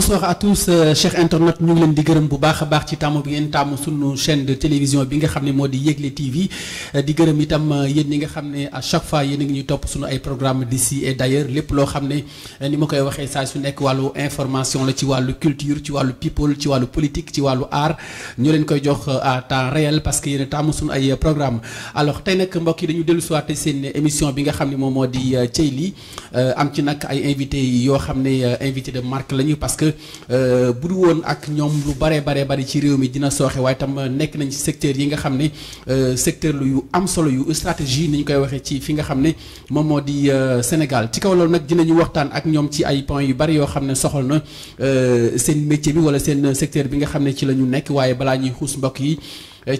bonsoir à tous chers internautes ñu ngi leen di gërëm bu baax a baax ci tàmm bi ngeen tàmm sunu chaîne de télévision bi nga xam ne moo di Yegle TV di gërëm itam yéen ñi nga xam ne à chaque fois yéen a ngi ñuy topp sunu ay programme d'ici et d'ailleurs lépp loo xam ne ni ma koy waxee saa su nekk wàllu information la ci wàllu culture ci wàllu people ci wàllu politique ci wàllu art ñu leen koy jox à temps réel parce que yéen a tàmm sunu ay programme alors tey nag mbokk yi dañu dellu si waat seen émission bi nga xam ne moom moo di Cey Li am ci nag ay invités yoo xam ne invité de marque lañu parce que bu du woon ak ñoom lu bare ci réew mi dina sooxe waaye tam nekk nañ ci secteur yi nga xam ne secteur lu yu am solo yu stratégie ni ñu koy waxee ci fi nga xam ne moom moo di Sénégal ci kaw loolu nag dinañu waxtaan ak ñoom ci ay points yu bari yoo xam ne soxal na seen métier bi wala seen secteur bi nga xam ne ci la ñu nekk waaye balaa ñuy xuus mbokk yi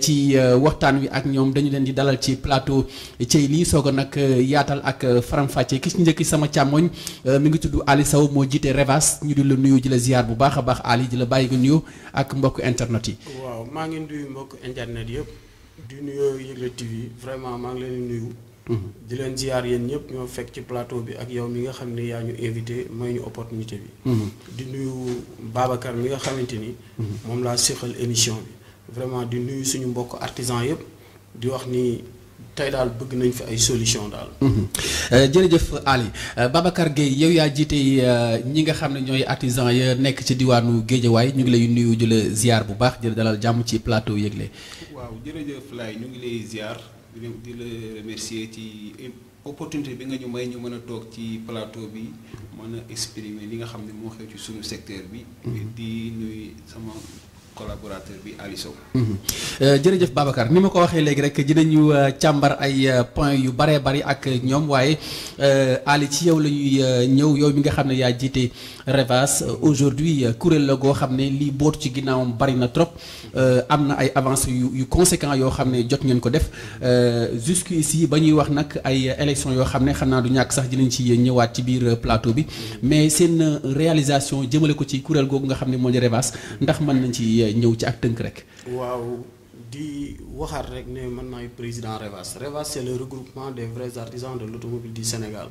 ci waxtaan wi ak ñoom dañu leen di dalal ci plateau Cey Li soog a nag yaatal ak faram-fàcce ki ci njëkk sama càmmoñ mi ngi tudd Ali Sow moo jiite Revas ñu di la nuyu di la ziar bu baax a baax Ali di la bàyyi nga nuyu ak mbokk internet yi. waaw maa ngi nuyu mbokk internet yëpp di nuyu Yegle TV vraiment maa ngi leen di nuyu. di leen ziar yéen ñëpp ñoo fekk ci plateau bi ak yow mi nga xam ne yaa ñu invité mooy ñu opportunité bi. di nuyu Babacar mi nga xamante ni. moom laa séqal émission bi. vraiment di nuyu suñu mbokk artisan yëpp di wax ni tey daal bëgg nañ fi ay solution daal. jërëjëf Ali Babacar Gueye yow yaa jiite ñi nga xam ne ñooy artisan ya nekk ci diwaanu Géejawaay ñu ngi lay nuyu di la ziar bu baax di la dalal jàmm ci plateau Yegle. waaw jërëjëf Laye ñu ngi lay ziar di la remercier ci opportunité bi nga ñu may ñu mën a toog ci plateau bi mën a exprimer li nga xam ne moo xew ci suñu secteur bi. di nuyu sama collaborateur bi Ali Sow. jërëjëf Babacar ni ma ko waxee léegi rek dinañu càmbar ay points yu baree bari ak ñoom waaye Ali ci yow la ñuy ñëw yow mi nga xam ne yaa jiite Revas aujourd'hui kuréel la goo xam ne lii bootu ci ginnaawam bari na trop am na ay avancées yu conséquents yoo xam ne jot ngeen ko def jusqu'ici ba ñuy wax nag ay élections yoo xam ne xam naa du ñàkk sax dinañ ci ñëwaat ci biir plateau bi mais seen réalisation jëmale ko ci kuréel googu nga xam ne moo di Revas ndax mën nañ ci ñëw ci ak tënk rek. waaw di waxaat rek ne man maay président Revas. Revas c'est le regroupement des vrais artisans de l'automobile du Sénégal.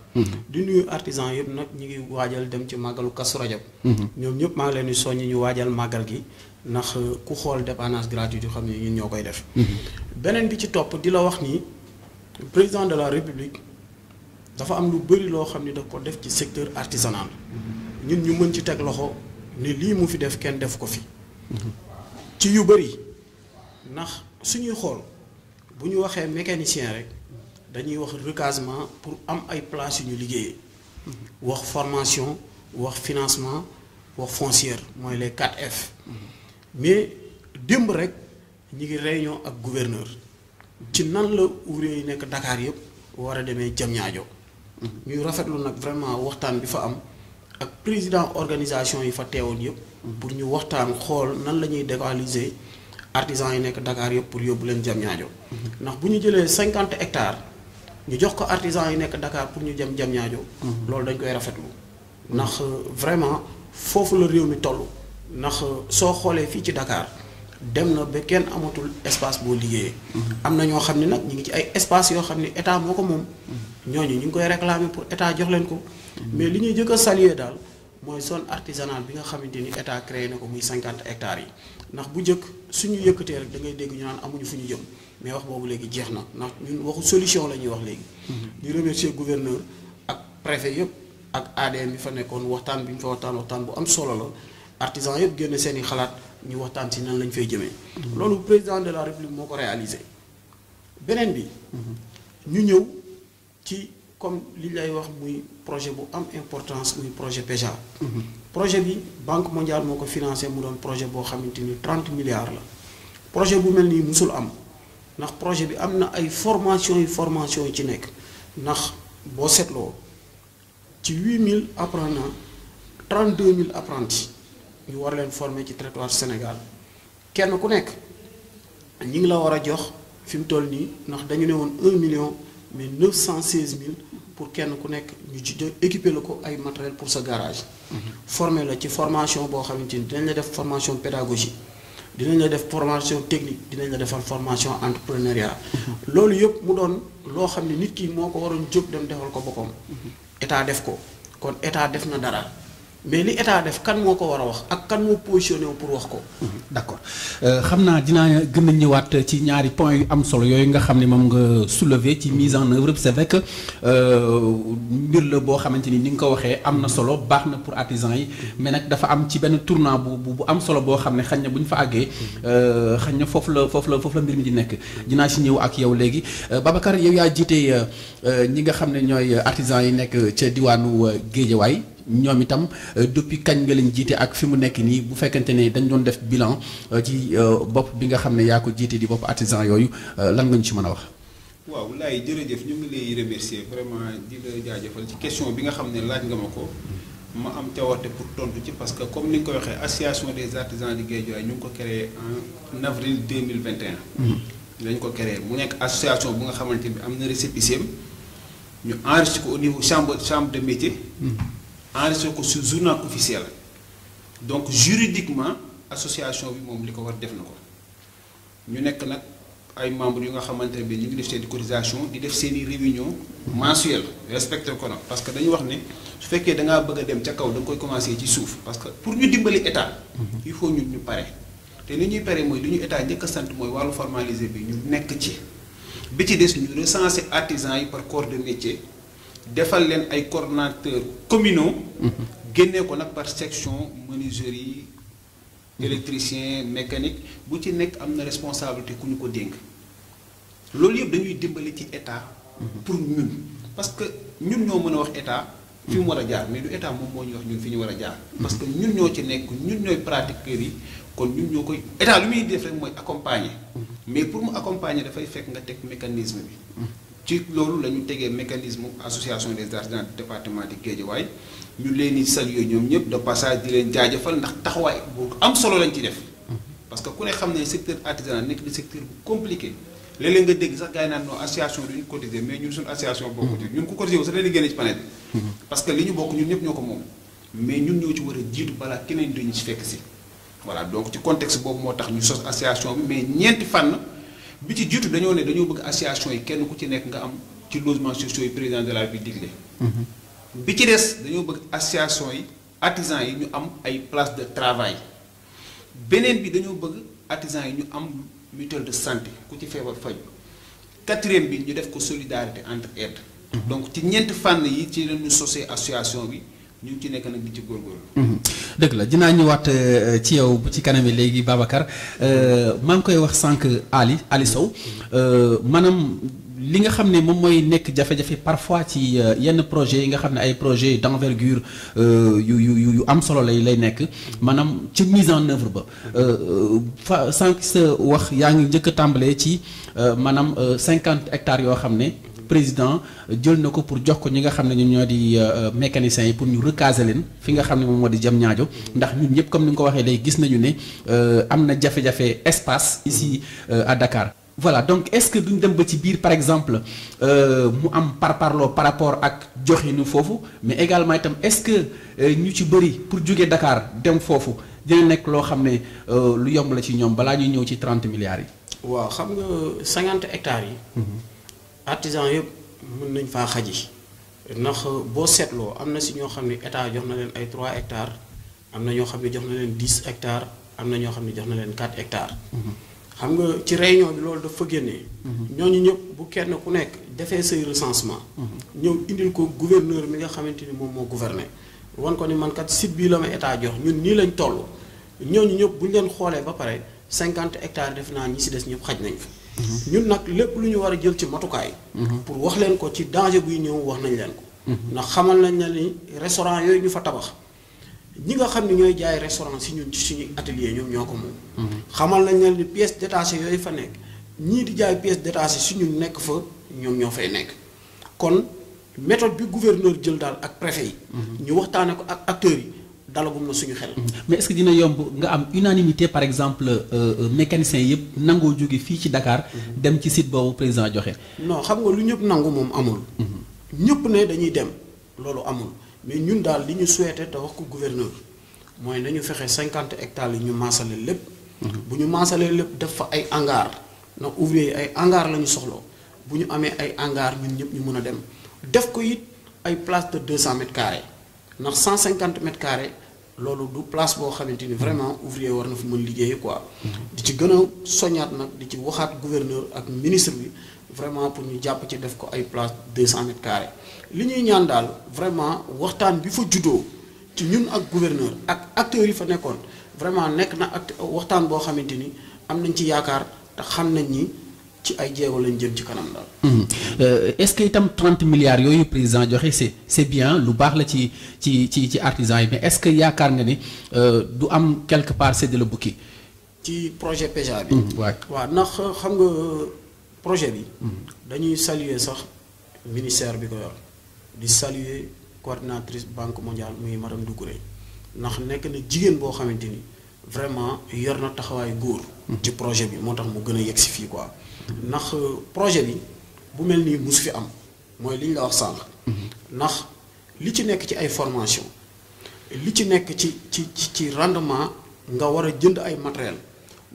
di nuyu artisans yëpp nag ñu ngi waajal dem ci màggalu Kazu Rajab. ñoom ñëpp maa ngi leen di soññ ñu waajal màggal gi ndax ku xool dépannage gratuit yu xam ne ñun ñoo koy def. beneen bi ci topp di la wax ni président de la République dafa am lu bëri loo xam ni daf ko def ci secteur artisanal. ñun ñu mën ci teg loxo ni lii mu fi def kenn def ko fi. ci yu bëri ndax suñuy xool bu ñu waxee mécanicien rek dañuy wax recasement pour am ay place yu ñu liggéeyee wax formation wax financement wax foncière mooy les 4F mais démb rek ñi ngi réunion ak gouverneur ci nan la ouvrier yi nekk Dakar yëpp war a demee Diamniadio ñuy rafetlu nag vraiment waxtaan bi fa am ak président organisation yi fa teewoon yëpp pour ñu waxtaan xool nan la ñuy décoaliser artisans yi nekk Dakar yëpp pour yóbbu leen Diamniadio ndax bu ñu jëlee 50 hectares ñu jox ko artisans yi nekk Dakar pour ñu jëm Diamniadio loolu dañ koy rafetlu ndax vraiment foofu la réew mi toll ndax soo xoolee fii ci Dakar dem na ba kenn amatul espace boo liggéeyee am na ñoo xam ne nag ñu ngi ci ay espace yoo xam ne état moo ko moom ñooñu ñu ngi koy réclamer pour état jox leen ko mais li ñuy jëkk a saluer daal mooy zone artisanale bi nga xamante ni état créé na ko muy 50 hectares yi ndax bu njëkk suñu yëkkatee rek da ngay dégg ñu naan amuñu fu ñu jëm mais wax boobu léegi jeex na ndax ñun waxu solution la ñuy wax léegi. di remercier gouverneur ak préfet yëpp ak ADM bi fa nekkoon waxtaan bi ñu fa waxtaan bu am solo la artisan yëpp génne seen i xalaat ñu waxtaan si nan lañ fay jëmee. loolu président de la république moo ko réalisé. beneen bi. ñu ñëw ci. comme li lay wax muy projet bu am importance muy projet PEJA. projet bi Banque mondiale moo ko financé mu doon projet boo xamante ni 30 milliards la projet bu mel nii musul am ndax projet bi am na ay formation yu ci nekk ndax boo seetloo ci 8000 apprenants 32000 apprentis ñu war leen former ci territoire Sénégal kenn ku nekk ñi ngi la war a jox fi mu toll nii ndax dañu ne woon 1 million mais 916000 pour kenn ku nekk ñu ci équiper la ko ay matériel pour sa garage. former la ci formation boo xamante ni dinañ la def formation pédagogique dinañ la def formation technique dinañ la defal formation entrepreneuriat. loolu yëpp mu doon loo xam ne nit ki moo ko waroon jóg dem defal ko boppam. état def ko kon état def na dara mais li état def kan moo ko war a wax ak kan moo positionné wu pour wax ko. d'accord xam naa dinaa gën a ñëwaat ci ñaari points yu am solo yooyu nga xam ne moom nga soulever ci mise en œuvre c'est vrai que mbir la boo xamante ni nga ko waxee am na solo baax na pour artisans yi mais nag dafa am ci benn tournant bu am solo boo xam ne xañ na bu ñu fa àggee xañ na foofu la mbir mi di nekk dinaa si ñëw ak yow léegi Babacar yow yaa jiite ñi nga xam ne ñooy artisans yi nekk ca diwaanu Guédiawaye ñoom itam depuis kañ nga leen jiite ak fi mu nekk nii bu fekkente ne dañ doon def bilan ci bopp bi nga xam ne yaa ko jiite di bopp artisan yooyu lan nga ñu ci mën a wax. waaw laay jërëjëf ñu ngi lay remercier vraiment di la jaajëfal ci question bi nga xam ne laaj nga ma ko ma am cawarte pour tontu ci parce que comme ni nga ko waxee association des artisans de Guédiawaye ñu ngi ko créé en avril 2021. dañ ko créé mu nekk association bu nga xamante bi am na récépissé ñu enregistré ko au niveau chambre de métier. enregistré ko sur journal officiel donc juridiquement association bi moom li ko war def na ko ñu nekk nag ay membres yu nga xamante ne bi ñu ngi def seen cotisation di def seen i réunion mensuelle respecté ko nag parce que dañu wax ne su fekkee da ngaa bëgg a dem ca kaw da nga koy commencé ci suuf parce que pour ñu dimbali état il faut ñun ñu pare te li ñuy pare mooy li ñu état njëkk a sant mooy wàllu formalisé bi ñu nekk ci bi ci des ñu recenser artisans yi par corps de métier defal leen ay coordonnateurs communaux. génnee ko nag par section menuiserie électricien mécanique bu ci nekk am na responsabilité ku ñu ko dénk loolu yëpp dañuy dimbali ci état. pour ñun parce que ñun ñoo mën a wax état. fi mu war a jaar mais du état moom moo ñu wax ñun fi ñu war a jaar. parce que ñun ñoo ci nekk ñun ñooy pratiqueurs yi kon ñun ñoo koy état lu muy def rek mooy accompagner. mais pour mu accompagner dafay fekk nga teg mécanisme bi. ci loolu la ñu tegee mécanisme association des artisans du département de Guédiawaye ñu leen di saluer ñoom ñëpp de passage di leen jaajëfal ndax taxawaay bu am solo lañ ci def. parce que ku ne xam ne secteur artisanal nekk di secteur bu compliqué léeg-léeg nga dégg sax gars yi naan non association du ñu cotiser mais ñun suñu association bokku ci ñun ku cotiser wu sax dañuy génne ci panel bi. parce que li ñu bokk ñun ñëpp ñoo ko moom mais ñun ñoo ci war a jiitu balaa keneen duñu ci fekk si. voilà donc ci contexte boobu moo tax ñu sos association bi mais ñeenti fànn. bi ci jiitu dañoo ne dañoo bëgg association yi kenn ku ci nekk nga am ci logement sociaux yi président de la République digle. bi ci des dañoo bëgg association yi artisans yi ñu am ay place de travail beneen bi dañoo bëgg artisans yi ñu am mutuelle de santé ku ci feebar faju quatrième bi ñu def ko solidarité entre aide. donc ci ñeenti fànn yi ci lañu sosee association bi ñu ngi ci nekk nag di ci góorgóorlu. dëgg la dinaa ñëwaat ci yow bu ci kanami léegi Babacar maa ngi koy wax sànq Ali Sow maanaam li nga xam ne moom mooy nekk jafe-jafe parfois ci yenn projets yi nga xam ne ay projets d'envergure yu am solo lay nekk maanaam ci mise en œuvre ba fa sànq sa wax yaa ngi njëkk a tàmbalee ci maanaam 50 hectares yoo xam ne. président jël na ko pour jox ko ñi nga xam ne ñun ñoo di mécaniciens yi pour ñu recaser leen fi nga xam ne moom moo di Diamniadio ndax ñun ñëpp comme ni nga ko waxee léegi gis nañu ne am na jafe-jafe espace ici à Dakar. voilà donc est-ce que duñ dem ba ci biir par exemple mu am parparloo par rapport ak joxinu foofu mais également itam est-ce que ñu ci bëri pour jóge Dakar dem foofu dina nekk loo xam ne lu yomb la ci ñoom balaa ñuy ñëw ci 30 milliards yi. waaw xam nga 50 hectares yi. artisan yëpp mën nañ faa xaji ndax boo seetloo am na si ñoo xam ne état jox na leen ay 3 hectares am na ñoo xam ne jox na leen 10 hectares am na ñoo xam ne jox na leen 4 hectares. xam nga ci réunion bi loolu dafa génnee. ñooñu ñëpp bu kenn ku nekk defee say recensement. ñëw indil ko gouverneur mi nga xamante ni moom moo gouverner. wan ko ni man kat site bii la ma état jox ñun nii lañ toll ñooñu ñëpp bu ñu leen xoolee ba pare 50 hectares def naa ñi si des ñëpp xaj nañ fa. ñun nag lépp lu ñu war a jël ci matukaay. pour wax leen ko ci danger buy ñëw wax nañ leen ko. ndax xamal nañ ne ni restaurant yooyu ñu fa tabax ñi nga xam ne ñooy jaay restaurant si ñun ci suñu atelier ñoom ñoo ko moom. xamal nañ ne ni pièces détachées yooyu fa nekk ñii di jaay pièces détachées si ñun nekk fa ñoom ñoo fay nekk kon méthode bi gouverneur jël daal ak préfet yi. ñu waxtaane ko ak acteurs yi. dalagum na suñu xel. mais est-ce que dina yomb nga am unanimité par exemple mécaniciens yëpp nangoo jóge fii ci Dakar. dem ci site boobu président joxe. non xam nga lu ñëpp nangu moom amul. ñëpp ne dañuy dem loolu amul mais ñun daal li ñu souhaité te wax ko gouverneur mooy nañu fexe 50 hectares yi ñu maasale lépp. bu ñu maasalee lépp def fa ay hangar ndax ouvrier yi ay hangar la ñu soxloo bu ñu amee ay hangar ñun ñëpp ñu mën a dem def ko it ay place de 200 mètres carrés. ndax 150 mètres carrés loolu du place boo xamante ni vraiment ouvrier war na fa mën liggéey quoi. di ci gën a soññaat nag di ci waxaat gouverneur ak ministre bi vraiment pour ñu jàpp ci def ko ay place 200 mètres carrés li ñuy ñaan daal vraiment waxtaan bi fa juddoo ci ñun ak gouverneur ak acteurs yi fa nekkoon vraiment nekk na ak waxtaan boo xamante ni am nañ ci yaakaar te xam nañ ni ci ay jéego lañ jëm ci kanam daal. est-ce que itam 30 milliards yooyu président joxe c'est bien lu baax la ci artisans yi mais est-ce que yaakaar nga ni du am quelque part c'est de la bukki. ci projet PEJA bi. waaw ndax xam nga projet bi. dañuy saluer sax ministère bi ko yor di saluer coordinatrice banque mondiale muy madame Doucouré ndax nekk na jigéen boo xamante ni vraiment yor na taxawaayu góor. ci projet bi moo tax mu gën a yegg si fii quoi. ndax projet bi bu mel nii musu fi am mooy li ñu la wax sànq. ndax li ci nekk ci ay formation li ci nekk ci rendement nga war a jënd ay matériel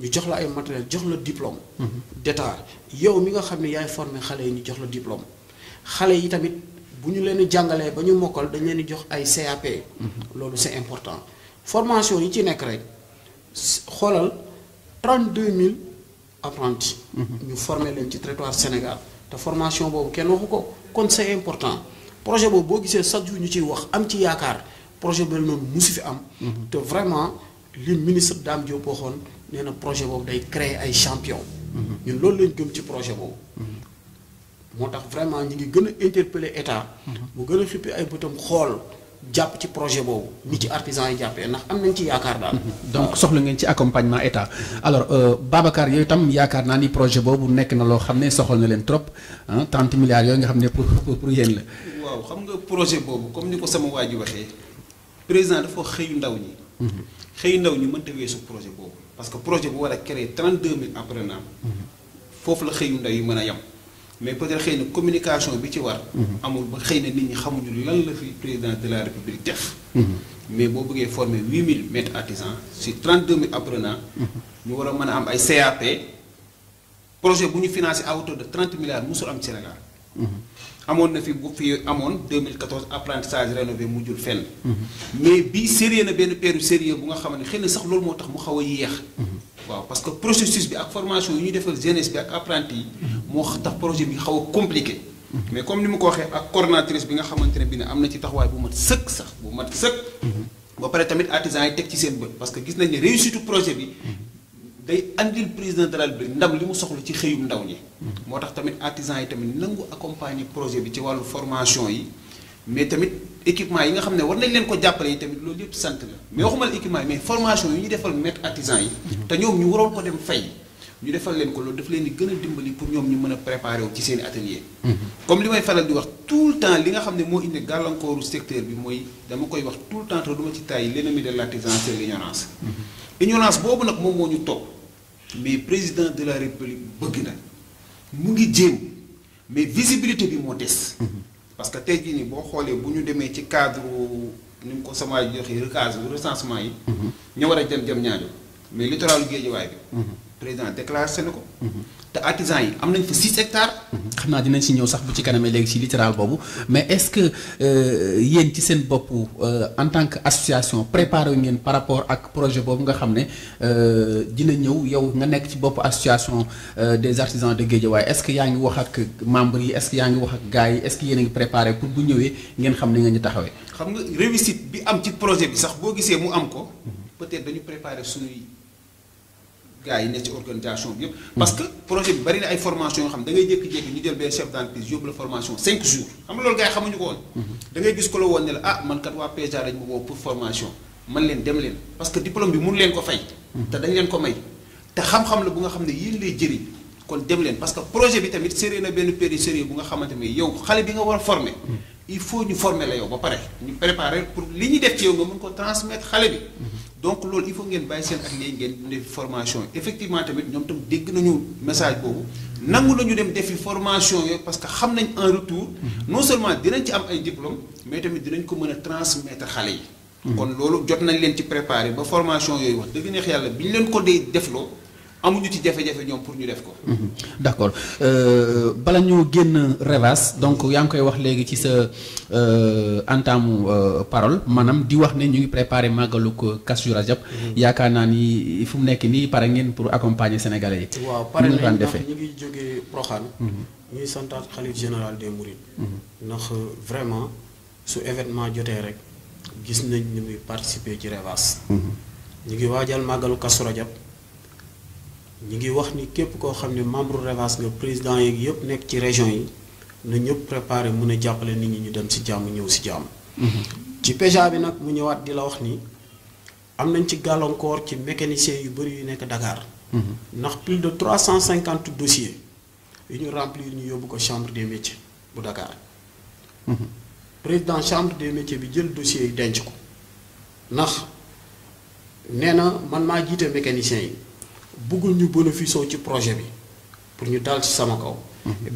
ñu jox la ay matériel jox la diplôme. d'état yow mi nga xam ne yaay formé xale yi ñu jox la diplôme xale yi tamit bu ñu leen jàngalee ba ñu mokkal dañ leen di jox ay CAP. loolu c'est important formation yi ci nekk rek xoolal 32000 apprentis. ñu former leen ci territoire Sénégal te formation boobu kenn waxu ko kon c'est important projet boobu boo gisee chaque jour ñu ciy wax am ci yaakaar projet bi noonu musu fi am. te vraiment li ministre Dame Diop waxoon nee na projet boobu day créer ay champion ñun loolu lañ gëm ci projet boobu. moo tax vraiment ñu ngi gën a interpeller état. mu gën a xippi ay bëtam xool. jàpp ci projet boobu ni ci artisans yi jàppee ndax am nañ ci yaakaar daal. donc soxla ngeen ci accompagnement état alors Babacar yooyu tam yaakaar naa ni projet boobu nekk na loo xam ne soxla na leen trop 30 milliards yooyu nga xam ne pour yéen la. waaw xam nga projet boobu comme ni ko sama waa ji waxee président dafa xëyu ndaw ñi. xëyu ndaw ñi mënta weesu projet boobu parce que projet bu war a créer 32000 apprenants. foofu la xëyu ndaw yi mën a yem. mais peut-être xëy na communication bi ci war. amul ba xëy na nit ñi xamuñu lan la fi président de la république def. mais boo bëggee former 8000 maîtres artisans sur 32000 apprenants. ñu war a mën a am ay CAP. projet bu ñu financé à hauteur de 30 milliards musul am Sénégal. amoon na fi bu fi amoon 2014 apprentissage rénové mujjul fenn. mais bii sérieux na benn peeru sérieux bu nga xam ne xëy na sax loolu moo tax mu xaw a yéex. waaw parce que processus bi ak formation yi ñuy defal jeunesse bi ak apprenti yi. moo tax projet bi xaw a compliqué. mais comme ni ma ko waxee ak coordonnatrice bi nga xamante ne bi ne am na ci taxawaay bu mat sëkk sax bu mat sëkk. ba pare tamit artisans yi teg ci seen bët parce que gis nañ ne réussite projet bi day andil président de la République ndam li mu soxla ci xëyum ndaw ñi. moo tax tamit artisans yi tamit nangu accompagner projet bi ci wàllu formation yi. mais tamit équipement yi nga xam ne war nañ leen ko jàppale yi tamit loolu yëpp sant la mais waxuma la équipement yi mais formation yi ñu defal maître artisan yi. te ñoom ñu waroon ko dem fay. ñu defal leen ko loolu daf leen di gën a dimbali pour ñoom ñu mën a préparer wu ci seen atelier. comme li may faral di wax tout le temps li nga xam ne moo indi gàllankooru secteur bi mooy dama koy wax tout le temps te duma ci tàyyi l'ennemi de l'artisan c'est l'ignorance. ignorance boobu nag moom moo ñu topp mais président de la république bëgg na mu ngi jéem mais visibilité bi moo des. parce que tey jii nii boo xoolee bu ñu demee ci cadre ni mu ko sama joxe recensement yi. ñu war a jëm ñaajo mais littoralu Guédiawaye bi. président déclaré na ko. te artisans yi am nañ fa 6 hectares. xam naa dinañ si ñëw sax bu ci kanamee léegi ci littoral boobu mais est-ce que yéen ci seen bopp en tant que association préparé ngeen par rapport ak projet boobu nga xam ne dina ñëw yow nga nekk ci bopp association des artisans de Guédiawaye est-ce que yaa ngi wax ak membres yi est-ce que yaa ngi wax ak gars yi est-ce que yéen a ngi préparé pour bu ñëwee ngeen xam ni nga ñu taxawee. xam nga réussite bi am ci projet bi sax boo gisee mu am ko peut-être dañu préparé suñuy. gars yi ne ci organisation bi yëpp. parce que projet bi bari na ay formation yoo xam da ngay jékki-jékki ñu jël benn chef d'entreprise yóbbu la formation 5 jours xam nga loolu gars yi xamuñu ko woon. da ngay gis ko la woon ne la ah man kat waa PEJA dañ ma woo pour formation man leen dem leen parce que diplôme bi mun leen ko fay. te dañ leen ko may te xam-xam la bu nga xam ne yéen lay jëriñ kon dem leen parce que projet bi tamit sérieux na benn période sérieux bu nga xamante ne yow xale bi nga war a former. il faut ñu former la yow ba pare ñu préparer pour li ñuy def ci yow nga mën ko transmettre xale bi. donc loolu il faut ngeen bàyyi seen ak léegi ngeen def formation effectivement tamit ñoom tam dégg nañu message boobu nangu nañu dem defi formation yooyu parce que xam nañ en retour non seulement dinañ ci am ay diplôme mais tamit dinañ ko mën a transmettre xale yi. kon loolu jot nañ leen ci préparer ba formation yooyu wax dëgg neex yàlla bi ñu leen ko dee defloo amuñu ci jafe-jafe ñoom pour ñu def ko. d'accord bala ñu génn Revas donc yaa ngi koy wax léegi ci sa entamu parole maanaam di wax ne ñu ngi préparé màggalu ko Kazu Rajab. yaakaar naa ni fu mu nekk nii pare ngeen pour accompagner sénégalais yi. waaw pare nañ ndax ñu ngi jógee Proxaan. ñuy santaat xalif général des Mourides. ndax vraiment su événement jotee rek gis nañ ni muy participer ci Revas. ñu ngi waajal màggalu Kazu Rajab. ñu ngi wax ni képp koo xam ne membre Revas nga président yeeg yëpp nekk ci région yi na ñëpp préparé mun a jàppale nit ñi ñu dem si jàmm ñëw si jàmm. ci PEJA bi nag mu ñëwaat di la wax ni am nañ ci gàllankoor ci mécaniciens yu bëri yu nekk Dakar. ndax plus de 350 dossiers yu ñu remplir ñu yóbbu ko chambre des métiers bu Dakar. président chambre des métiers bi jël dossiers yi denc ko ndax nee na man maa jiite mécaniciens yi. buggul ñu bénéfice ci projet bi pour ñu dal ci sama kaw.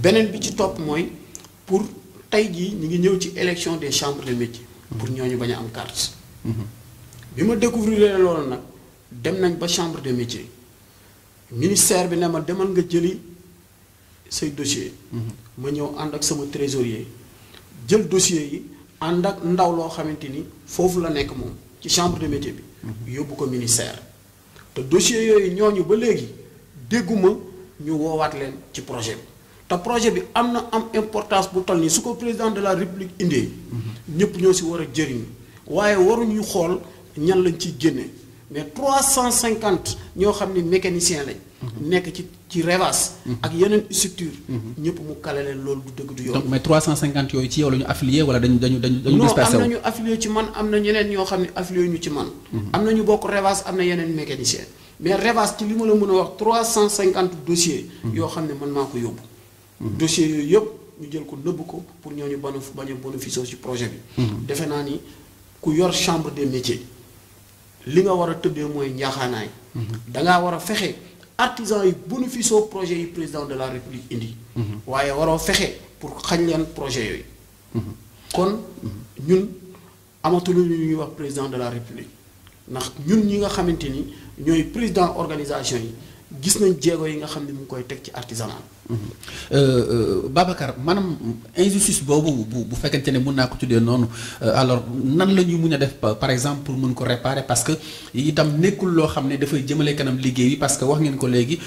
beneen bi ci topp mooy pour tey jii ñu ngi ñëw ci élection des chambres de métiers. pour ñooñu bañ a am carte. bi ma découvrir loolu nag dem nañ ba chambre de métiers ministère bi ne ma demal nga jëli say dossier ma ñëw ànd ak sama trésorier jël dossier yi ànd ak ndaw loo xamante ni foofu la nekk moom ci chambre de métiers bi. yóbbu ko ministère. te dossier yooyu ñooñu ba léegi dégguma ñu woowaat leen ci projet bi te projet bi am importance bu toll nii su ko président de la république indee. ñëpp ñoo si war a jëriñ waaye waruñu xool ñan lañ ciy génne mais 350 ñoo xam ni mécanicien lañ. nekk ci Revas. ak yeneen structure ñëpp mu kale leen loolu du dëgg du yoon. donc mais 350 yooyu ci yow la ñu affilié wala dañu dispersé non am na ñu affilié ci man am na ñeneen ñoo xam ne affilié ñu ci man. am na ñu bokk Revas am na yeneen mécanicien mais Revas ci li ma la mën a wax 350 dossiers. yoo xam ne man maa ko yóbbu. dossiers yooyu yëpp ñu jël ko nëbb ko pour ñooñu bañ a bénéficier ci projet bi. defe naa ni ku yor chambre des métiers li nga war a tëddee mooy njaaxaanaay. dangaa war a fexe. artisans yi bénéfice au projet yi président de la république indi. waaye waroo fexe pour xañ leen projet yooyu. kon ñun amatuñu lu ñuy wax président de la république ndax ñun ñi nga xamante ni ñooy président organisation yi gis nañ jéego yi nga xam ne mu ngi koy teg ci artisanat. Babacar maanaam injustice boobu bu fekkente ne mën naa ko tuddee noonu alors nan la ñuy mën a def par exemple pour mën ko réparer parce que itam nekkul loo xam ne dafay jëmale kanam liggéey bi parce que wax ngeen ko léegi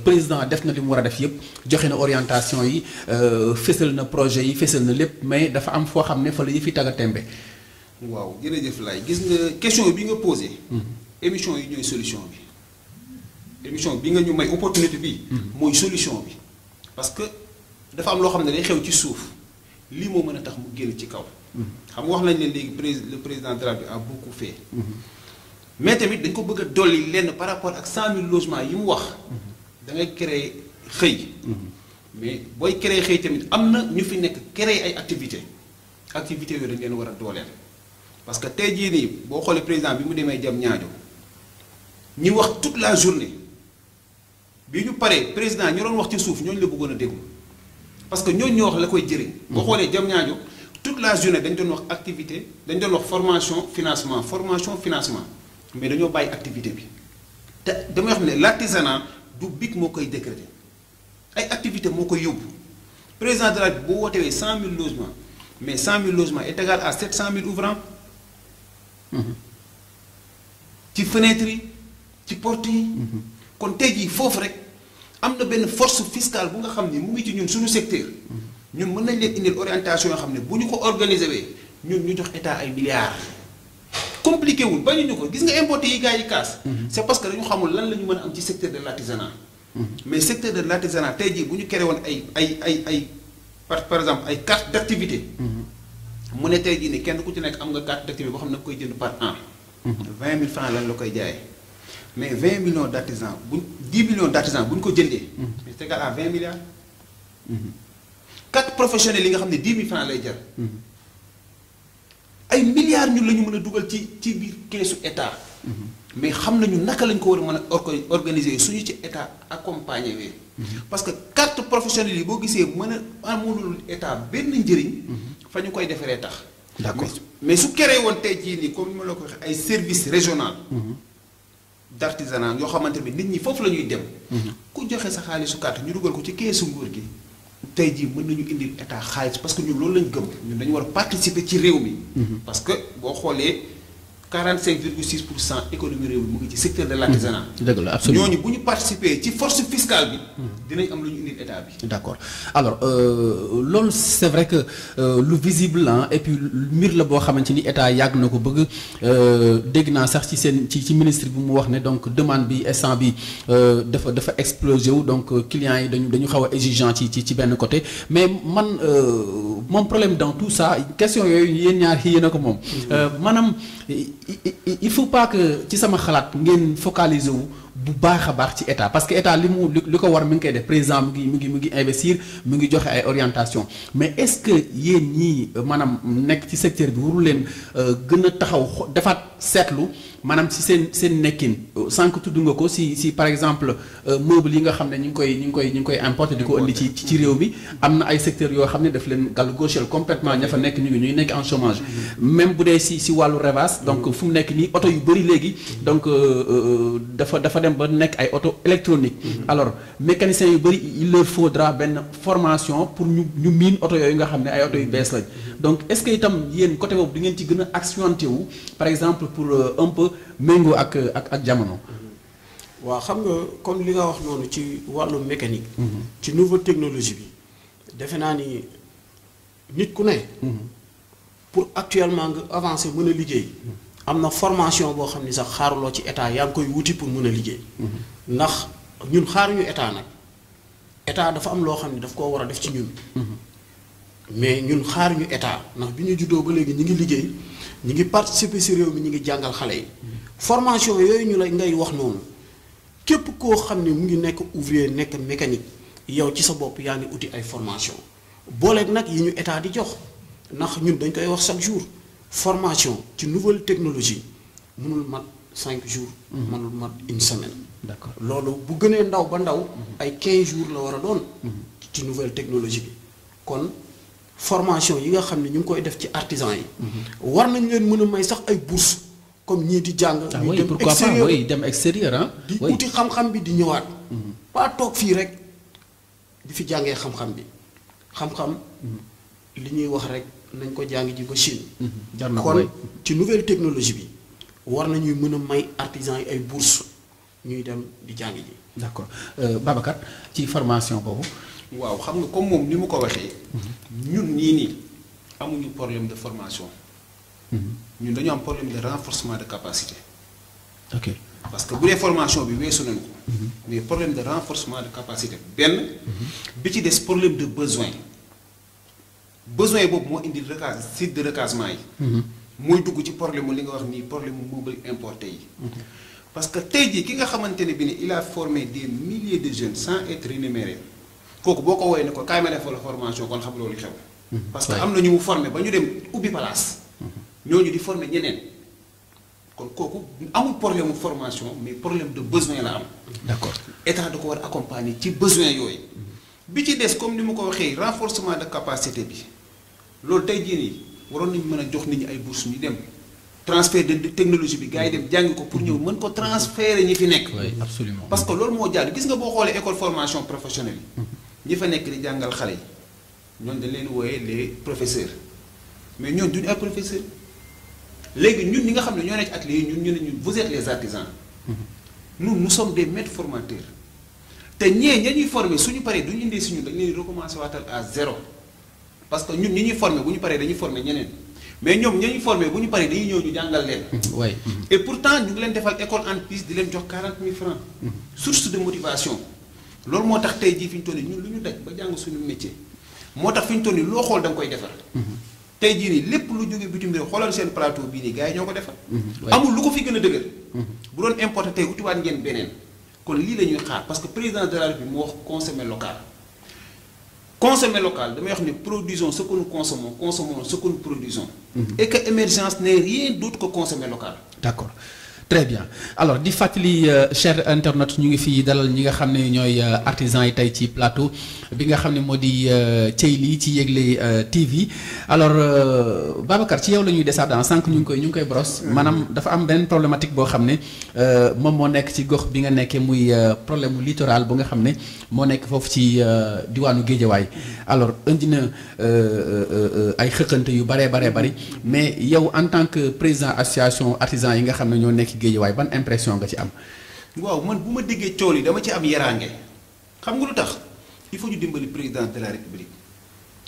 président def na li mu war a def yëpp joxe na orientation yi fésal na projet yi fésal na lépp mais dafa am foo xam ne fa la yëf yi tagga tembe. waaw jërëjëf Laye gis nga question bi nga posé. émission yi ñooy solution bi. émission bi nga ñu may opportunité bi. mooy solution bi. parce que dafa am loo xam ne day xew ci suuf lii moo mën a tax mu génn ci kaw. xam nga wax nañ leen léegi le président de la République a beaucoup fait. mais tamit dañ ko bëgg a dolli lenn par rapport ak 100 000 logements yi mu wax. da ngay créer xëy. mais booy créer xëy tamit am na ñu fi nekk créer ay activités yooyu dañ leen war a dooleel. parce que tey jii nii boo xoolee président bi mu demee Diamniadio ñi wax toute la journée. bi ñu paree président ñu doon wax ci suuf ñooñu la bëggoon a déglu parce que ñooñu ñoo wax la koy jëriñ. boo xoolee Diamniadio toute la journée dañ doon wax activité dañ doon wax formation financement mais dañoo bàyyi activité bi te damay wax ne l'artisanat du BIC moo koy décréter ay activité moo koy yóbbu président de la République boo wootewee 100 000 logements mais 100 000 logements est égal à 700 000 ouvrants. ci fenêtre yi ci porte yi. kon tey jii foofu rek am na benn force fiscale bu nga xam ne mu ngi ci ñun suñu secteur ñun mën nañ leen indil orientation yoo xam ne bu ñu ko organiser wee ñun ñu jox état ay milliards. compliqué wul bañu ñu ko gis nga importé yi gars yi kaas. c'est parce que dañu xamul lan la ñu mën a am ci secteur de l'artisanat. mais secteur de l'artisanat tey jii bu ñu créé woon ay par exemple ay carte d'activité. mu ne tey jii ni kenn ku ci nekk am nga carte d'activité boo xam ne koy jënd par an. 20 000 francs lan la koy jaayee. mais 20 millions d'artisans 10 millions d'artisans bu ñu ko jëndee. c'est égal à 20 milliards. carte professionnelle yi nga xam ne 10 000 francs lay jar. ay milliards ñun la ñu mën a dugal ci biir keesu état. mais xam nañu naka lañ ko war a mën a organiser suñu ci état accompagner wee. parce que carte professionnelle yi boo gisee mën a amulul état benn njëriñ. fa ñu koy defaree tax. d'accord mais su créé woon tey jii nii comme ni ma la ko waxee ay services régionaux. d'artisanat yoo xamante ne nit ñi foofu la ñuy dem. ku joxe sa xaalisu carte ñu dugal ko ci keesu nguur gi tey jii mën nañu indil état xaalis parce que ñun loolu lañ gëm ñun dañu war a participer ci réew mi. parce que boo xoolee 45,6% économie réew mi mu ngi ci secteur de l'artisanat. dëgg la absolument ñooñu bu ñu participer ci force fiscale bi. dinañ am lu ñu indil état bi. d'accord alors loolu c'est vrai que lu visible ah et puis mbir la boo xamante ni état yàgg na ko bëgg dégg naa sax ci seen ci ministre bi mu wax ne donc demande bi instant bi dafa explosé wu donc clients yi dañu xaw a exigeant ci benn côté mais man mon problème dans tout ça question yooyu yéen ñaar yéen a ko moom maanaam il faut pas que ci sama xalaat ngeen focaliser wu bu baax a baax ci état parce que état li ko war mi ngi koy def président mu ngi investir mu ngi joxe ay orientation mais est-ce que yéen ñii maanaam nekk ci secteur bi waru leen gën a taxaw defaat seetlu maanaam ci seen nekkin sànq tudd nga ko si par exemple meuble yi nga xam ne ñu ngi koy importer di ko indi ci réew mi am na ay secteurs yoo xam ne daf leen gàllu gauchel complètement ña fa nekk ñu ngi nekk en chômage même bu dee si wàllu Revas donc fu mu nekk nii oto yu bëri léegi donc dafa dem ba nekk ay auto électronique alors mécaniciens yu bëri il leur faudra benn formation pour ñu miin oto yooyu nga xam ne ay oto yu bees lañ donc est-ce que itam yéen côté boobu di ngeen ci gën a accentué wu par exemple pour un peu méngoo ak jamono. waaw xam nga comme li nga wax noonu ci wàllu mécanique. ci nouvelle technologie bi defe naa ni nit ku ne. pour actuellement nga avancer mën a liggéey. am na formation boo xam ni sax xaaruloo ci état yaa ngi koy wuti pour mën a liggéey. ndax ñun xaaruñu état nag état dafa am loo xam ni daf koo war a def ci ñun. mais ñun xaaruñu état ndax bi ñu juddoo ba léegi ñi ngi liggéey ñi ngi participer ci réew mi ñi ngi jàngal xale yi. formation yooyu ñu lay ngay wax noonu képp koo xam ne mu ngi nekk ouvrier nekk mécanique yow ci sa bopp yaa ngi uti ay formation booleeg nag yi ñu état di jox ndax ñun dañ koy wax chaque jour. formation ci nouvelle technologie mënul mat 5 jours. mënul mat une semaine. d'accord loolu bu gënee ndaw ba ndaw. ay 15 jours la war a doon. ci nouvelle technologie bi kon formation yi nga xam ne ñu ngi koy def ci artisan yi. war nañ leen mën a may sax ay bourses comme ñii di jàng. ñuy dem extérieur dem extérieur ah. di uti xam-xam bi di ñëwaat. pas toog fii rek di fi jàngee xam-xam bi xam-xam li ñuy wax rek. nañ ko jàng ji ba Chine. kon ci nouvelle technologie bi war nañuy mën a may artisans yi ay bourses ñuy dem di jàng ji. d'accord Babacar ci formation boobu. waaw xam nga comme moom ni mu ko waxee. ñun nii amuñu problème de formation. ñun dañu am problème de renforcement de capacité. ok parce que bu dee formation bi weesu nañ ko. mais problème de renforcement de capacité benn. bi ci des problème de besoin. besoin boobu moo indi site de recasement yi. mooy dugg ci problème li nga wax nii problème mu meuble importé yi. parce que tey jii ki nga xamante ne bi ne il a formé des milliers de jeunes sans être rémunéré kooku boo ko woowee ne ko kaay ma defal la formation kon xam loolu xew. parce que am na ñu mu formé ba ñu dem ubbi place. ñooñu di formé ñeneen kon kooku amul problème mu formation mais problème de besoin la am. d'accord état da ko war a accompagner ci besoin yooyu. bi ci des comme ni mu ko waxee renforcement de capacité bi. loolu tey jii nii waroon nañu mën a jox nit ñi ay bourses ñu dem transfert de technologie bi gars yi dem jàngi ko pour ñëw mën ko transférer ñi fi nekk. oui absolument parce que loolu moo jaadu gis nga boo xoolee école formation professionnelle yi. ñi fa nekk di jàngal xale yi ñooñu dañ leen wooyee les professeurs mais ñooñu duñu ay professeurs léegi ñun ñi nga xam ne ñoo nekk ci atelier yi ñu ne ñun vous êtes les artisans. nous sommes des maîtres formateurs te ña ñuy former suñu paree duñu indee si ñun dañu leen di recommencer waatal à zéro. parce que ñun ñi ñuy former bu ñu paree dañuy former ñeneen mais ñoom ña ñuy former bu ñu paree dañuy ñëw ñu jàngal leen. oui. et pourtant ñu ngi leen defal école en plus di leen jox 40 000 francs. source de motivation. loolu moo tax tey jii fi ñu toll nii ñun lu ñu daj ba jàng suñu métier moo tax fi ñu toll nii loo xool da nga koy defar. tey jii nii lépp lu jógee bitim réew xoolal seen plateau bii nii gars yi ñoo ko defar. amul lu ko fi gën a dëgër. bu doon importé tey utiwaat ngeen beneen kon lii la ñuy xaar parce que président de la République moo wax consommer local. consommer local damay wax ne produisons ce que nous consommons consommons ce que nous produisons. Et que émergence n'est rien d'autre que consommer local. d'accord très bien alors di fàttali cher internet ñu ngi fi dalal ñi nga xam ne ñooy artisans yi tey ci plateau bi nga xam ne moo di Thieyly ci Yegle TV alors Babacar ci yow la ñuy desaat sànq ñu ngi koy brosse maanaam dafa am benn problématique boo xam ne moom moo nekk ci gox bi nga nekkee muy problème mu littoral bu nga xam ne moo nekk foofu ci diwaanu Guédiawaye alors indi na ay xëqante yu baree bari mais yow en tant que président association artisans yi nga xam ne ñoo nekk Guédiawaye ban impression nga ci am. waaw man bu ma déggee cool yi dama ci am yaraange xam nga lu tax il faut ñu dimbali président de la république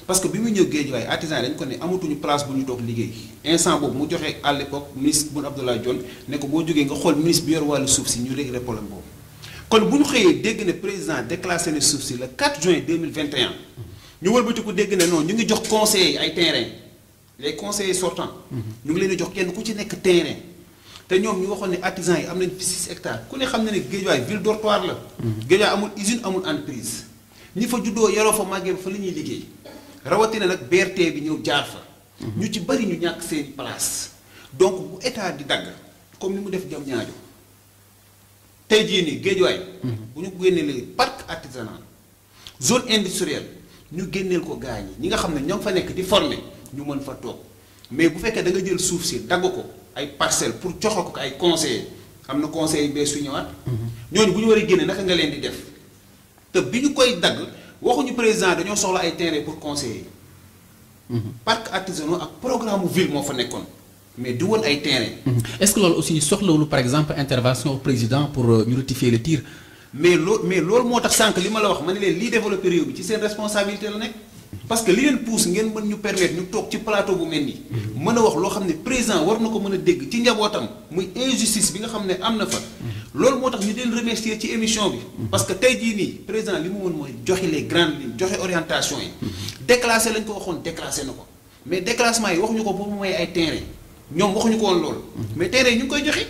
parce que bi mu ñëw Guédiawaye artisans yi dañ ko ne amatuñu place bu ñu toog liggéey instant boobu mu joxe à l'époque ministre Boun Abdallah Dionne ne ko boo jógee nga xool ministre bi yor wàllu suuf si ñu régler problème boobu. kon bu ñu xëyee dégg ne président déclassé na suuf si le 4 juin 2021 ñu wëlbatiku dégg ne non ñu ngi jox conseillers ay terrain les conseillers sortants. ñu ngi leen di jox kenn ku ci nekk terrain. te ñoom ñu waxoon ne artisans yi am nañ fi 6 hectares ku ne xam na ne Guédiawaye ville dortoir la. Guédiawaye amul usine amul entreprise. ñi fa juddoo yaroo fa màggee fa la ñuy liggéey rawatina nag BRT bi ñëw jaar fa. ñu ci bari ñu ñàkk seen place. donc bu état di dagg comme ni mu def Diamniadio tey jii nii Guédiawaye. bu ñu génneelee parc artisanal zone industrielle ñu génneel ko gaañ ñi nga xam ne ñoo ngi fa nekk di former ñu mën fa toog mais bu fekkee da nga jël suuf si dagg ko. ay parcelles pour joxe ko ay conseillers am na conseillers yu bees yu ñëwaat. ñooñu bu ñu war a génne naka nga leen di def te bi ñu koy dagg waxuñu président dañoo soxla ay terrain pour conseiller. parc artisanal ak programme ville moo fa nekkoon mais du woon ay terrain. est-ce que loolu aussi soxlawul par exemple intervention au président pour ñu rectifier le tir. mais loolu moo tax sànq li ma la wax ma ne leen lii développé réew bi ci seen responsabilité la nekk. parce que li leen pousse ngeen mën ñu permettre ñu toog ci plateau bu mel nii. mën a wax loo xam ne président war na ko mën a dégg ci njabootam muy injustice bi nga xam ne am na fa. loolu moo tax ñu leen remercier ci émission bi. parce que tey jii nii président li mu mën mooy joxe les grandes lignes joxe orientation yi. déclassé lañ ko waxoon déclassé na ko mais déclassement yi waxuñu ko pour mu may ay terrain ñoom waxuñu ko woon loolu. mais terrain ñu ngi koy joxe.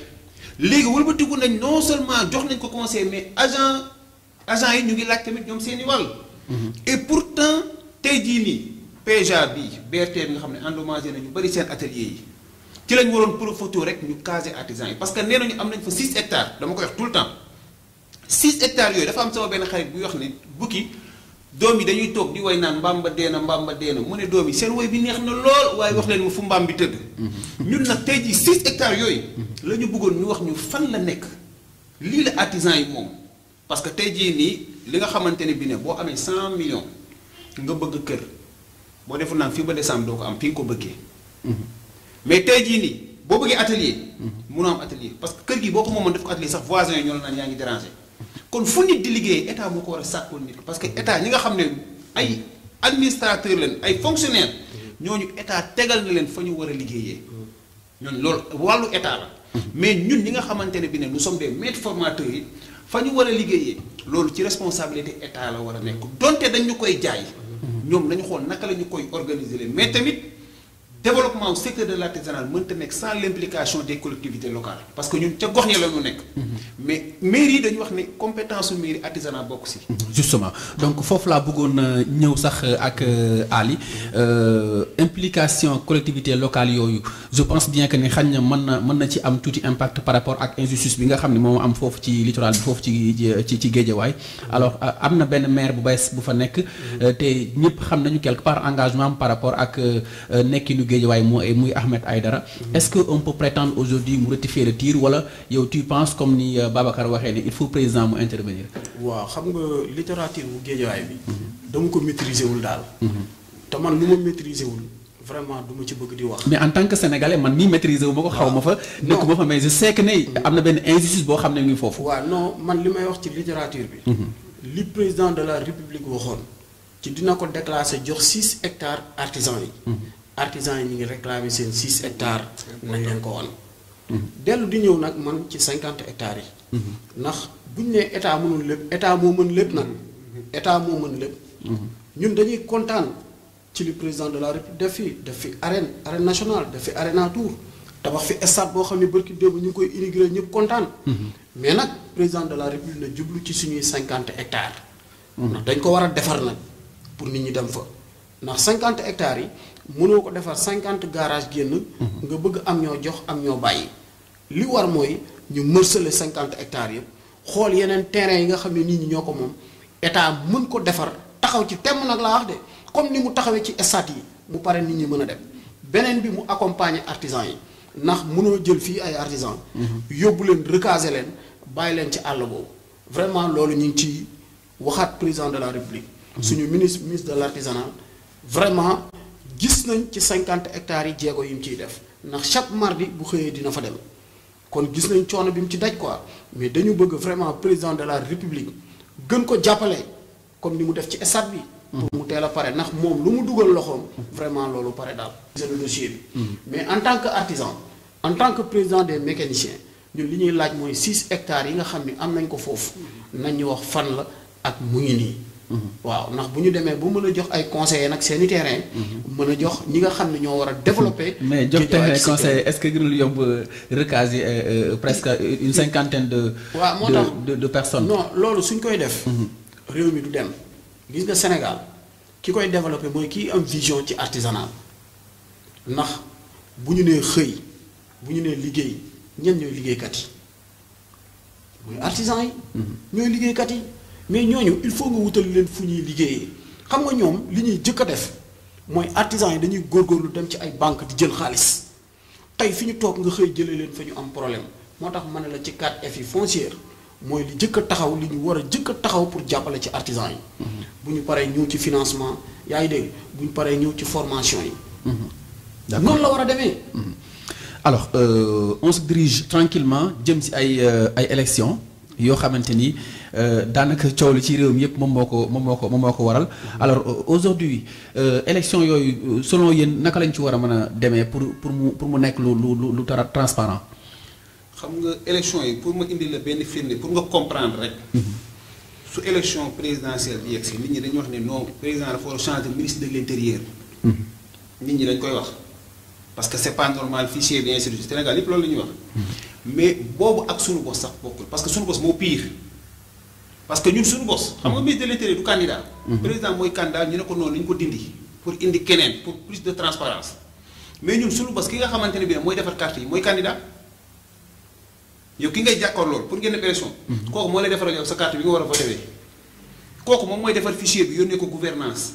léegi wëlbatiku nañ non seulement jox nañ ko conseil mais agent yi ñu ngi laaj tamit ñoom seen i wàll. et pourtant. tey jii nii PEJA bii BRT bi nga xam ne endommagé na ñu bari seen atelier yi ci lañ waroon profité rek ñu caser artisans yi parce que nee nañu am nañ fa 6 hectares dama koy wax tout le temps 6 hectares yooyu dafa am sama benn xarit buy wax ne bukki doom yi dañuy toog di way naan mbaam ba dee na mu ne doom yi seen woy bi neex na lool waaye wax leen ma fu mbaam bi tëdd. ñun nag tey jii 6 hectares yooyu la ñu bëggoon ñu wax ñu fan la nekk lii la artisans yi moom parce que tey jii nii li nga xamante ne bi ne boo amee 100 millions. nga bëgg kër boo defoon naan fii ba décembre doo ko am fi nga ko bëggee. mais tey jii nii boo bëggee atelier. munoo am atelier parce que kër gi boo ko moomoon def ko atelier sax voisin yi ñoo la naan yaa ngi déranger. kon fu nit di liggéey état moo ko war a sàkkoon nit parce que état ñi nga xam ne ay administrateur leen ay fonctionnaire ñooñu état tegal na leen fa ñu war a liggéeyee. ñooñu loolu wàllu état la. mais ñun ñi nga xamante ne bi ne nous sommes des maîtres formateurs yi fa ñu war a liggéeyee loolu ci responsabilité état la war a nekk donte dañ ñu koy jaay. ñoom nañu xool naka la ñu koy organiser leen mais tamit développement au secteur de l'artisanal mënta nekk sans l'implication des collectivités locales parce que ñun ca gox ya la ñu nekk. mais mairie yi dañu wax ne compétence su mairie artisanat bokk si. justement donc foofu laa bëggoon ñëw sax ak Ali implication collectivité locale yooyu je pense bien que ni xañ na mën na ci am tuuti impact par rapport ak injustice bi nga xam ne moom am foofu ci littoral bi foofu ci Guédiawaye alors am na benn maire bu bees bu fa nekk te ñëpp xam nañu quelque part engagement par rapport ak nekkinu Guédiawaye muy Ahmed Aïdara est-ce que on peut prétendre aujourd'hui mu rectifier le tir wala yow tu penses comme ni Babacar waxee ni il faut président mu intervenir. waaw xam nga littérature bu Guédiawaye bi. dama ko maîtriser wul daal. te man lu ma maîtriser wul vraiment du ma ci bëgg di wax. mais en tant que sénégalais man nii maîtriser wu ma ko. xaw ma fa nekkuma fa mais je sais que ne am na benn injustice boo xam ne ngi foofu. waaw non man li may wax ci littérature bi. li président de la république waxoon. ci dina ko déclasser jox 6 hectares artisans yi. artisans yi ñu ngi réclamer seen 6 hectares nañ leen ko wan. dellu di ñëw nag man ci 50 hectares yi. ndax buñ nee état mënul lépp état moo mën lépp nag. état moo mën lépp. ñun dañuy kontaan ci li président de la république def fi arène nationale def fi arena tour tabax fi stade boo xam ne barki démb ñu ngi koy inauguré ñëpp kontaan. mais nag président de la république na jublu ci suñuy 50 hectares. ndax dañ ko war a defar nag pour nit ñi dem fa. ndax 50 hectares yi mënoo ko defar 50 garage génn. nga bëgg am ñoo jox am ñoo bàyyi. li war mooy ñu morceler 50 hectares yëpp xool yeneen terrain yi nga xam ne nit ñi ñoo ko moom état mën ko defar taxaw ci temm nag laa wax de comme ni mu taxawee ci stade yi mu pare nit ñi mën a dem beneen bi mu accompagner artisans yi ndax mënoo jël fii ay artisans. yóbbu leen recaser leen bàyyi leen ci àll boobu vraiment loolu ñu ngi ci waxaat président de la république. suñu ministre de l'artisanat vraiment gis nañ ci 50 hectares yi jéego yi mu ciy def ndax chaque mardi bu xëyee dina fa dem kon gis nañ coono bi mu ci daj quoi mais dañu bëgg vraiment président de la république gën ko jàppale comme ni mu def ci stade bi. pour mu teel a pare ndax moom lu mu dugal loxoom vraiment loolu pare daal. c'est le dossier bi. mais en tant que artisan en tant que président des mécaniciens ñun li ñuy laaj mooy 6 hectares yi nga xam ni am nañ ko foofu nañ ñu wax fan la ak mu ngi nii. waaw ndax bu ñu demee ba mën a jox ay conseillers nag seeni terrain. mën a jox ñi nga xam ne ñoo war a développer. mais jox terrain conseiller est-ce que gënul yomb recaser presque une cinquantaine de. waaw moo tax de personnes. non loolu suñ koy def. réew mi du dem. gis nga Sénégal ki koy développer mooy kii am vision ci artisanat ndax bu ñu nee xëy bu ñu nee liggéey ñenn ñooy liggéeykat yi mooy artisan yi. ñooy liggéeykat yi mais ñooñu il faut nga wutal leen fu ñuy liggéeyee xam nga ñoom li ñuy jëkk a def mooy artisan yi dañuy góorgóorlu dem ci ay banque di jël xaalis tey fi ñu toog nga xëy jëlee leen fa ñu am problème moo tax ma ne la ci 4F yi foncière mooy li jëkk a taxaw li ñu war a jëkk a taxaw pour jàppale ci artisan yi. bu ñu paree ñëw ci financement yaa ngi dégg bu ñu paree ñëw ci formation yi. noonu la war a demee. alors on se dirige tranquillement jëm si ay élections yoo xamante ni daanaka coow li ci réew mi yëpp moom moo ko waral. alors aujourd'hui élections yooyu selon yéen naka lañ ci war a mën a demee pour mu nekk lu transparent. xam nga élection yi pour ma indi la benn firnde pour nga comprendre rek. su élection présidentielle di yegsi nit ñi dañuy wax ne non président dafa war a changer ministre de l'intérieur. nit ñi dañ koy wax parce que c'est pas normal fichier bien sûr Sénégal yëpp loolu la ñuy wax. mais boobu ak suñu bos sax bokkul parce que suñu bos moo pire. parce que ñun suñu bos. xam nga ministre de l'intérieur du candidat. président mooy candidat ñu ne ko noonu la ñu ko dindi pour indi keneen pour plus de transparence mais ñun suñu bos ki nga xamante ne bii mooy defar carte yi mooy candidat. yow ki ngay jàkkoor loolu pour ngeen def élection. kooku moo lay defaral yow sa carte bi nga war a voté wee kooku moom mooy defar fichier bi yónnee ko gouvernance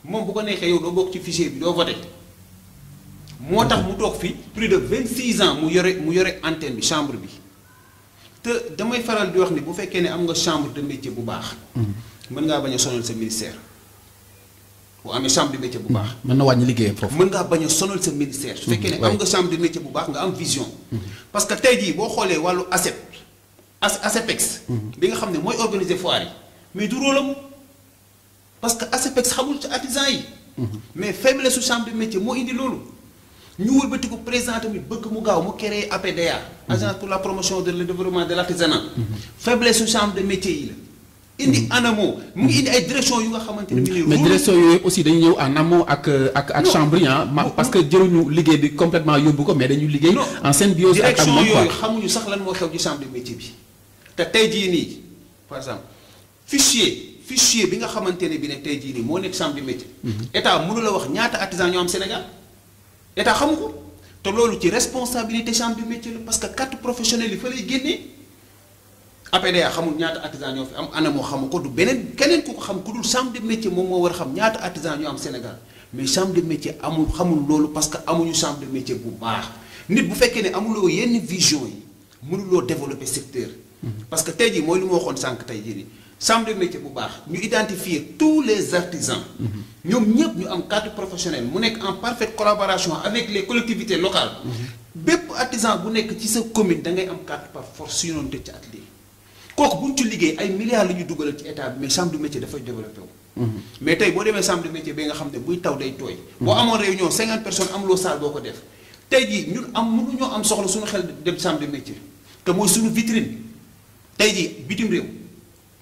moom bu ko neexee yow doo bokk ci fichier bi doo voté moo tax mu toog fi plus de 26 ans mu yore antenne bi chambre bi te damay faral di wax ni bu fekkee ne am nga chambre de métier bu baax. mën ngaa bañ a sonal sa ministère. bu amee chambre de métier bu baax. mën na wàññi liggéeyam foofu. mën ngaa bañ a sonal sa ministère. su fekkee ne am nga chambre de métier bu baax nga am vision. parce que tey jii boo xoolee wàllu ASEPEX. bi nga xam ne mooy organiser foire yi mais du rôle am parce que ASEPEX xamul ci artisan yi. mais faiblesse su chambre de métier moo indi loolu. ñu wëlbatiku président tamit bëgg mu gaaw mu créer APDA. agence pour la promotion de le développement de l'artisanat. faiblesse su chambre de métier yi la. indi en amont mu ngi indi ay direction yu nga xamante ne. mais direction yooyu aussi dañuy ñëw en amont ak chambre yi parce que jëruñu liggéey bi complètement yóbbu ko mais dañuy liggéey. en symbiose ak direction moom yooyu xamuñu sax lan moo xew ci chambre de métier bi. te tey jii nii par exemple fichier bi nga xamante ne bi ne tey jii nii moo nekk chambre de métier. état mënu la wax ñaata artisan ñoo am Sénégal état xamu ko te loolu ci responsabilité chambre de métier la parce que carte professionnelle yi fa lay génnee. APDA xamul ñaata artisan ñoo fi am anamoo xamu ko du beneen keneen ku ko xam ku dul chambre de métier moom moo war a xam ñaata artisan ñoo am Sénégal mais chambre de métier xamul loolu parce que amuñu chambre de métier bu baax nit bu fekkee ne amuloo yenn vision yi mënuloo développer secteur. parce que tey jii mooy li ma waxoon sànq tey jii nii chambre de métier bu baax ñu identifier tous les artisans. ñoom ñëpp ñu am carte professionnelle mu nekk en parfaite collaboration avec les collectivités locales. bépp artisan bu nekk ci sa commune da ngay am carte par force su ñu doon tëj ci atelier. kooku bu ñu ci liggéey ay milliards la ñuy dugalal ci état bi mais chambre de métier dafay développé wu. mais tey boo demee chambre de métier bi nga xam ne buy taw day tooy. boo amoon réunion 50 personnes amuloo salle boo ko def. tey jii ñun mënuñoo am soxla suñu xel dem chambre de métier te mooy suñu vitrine tey jii bitim réew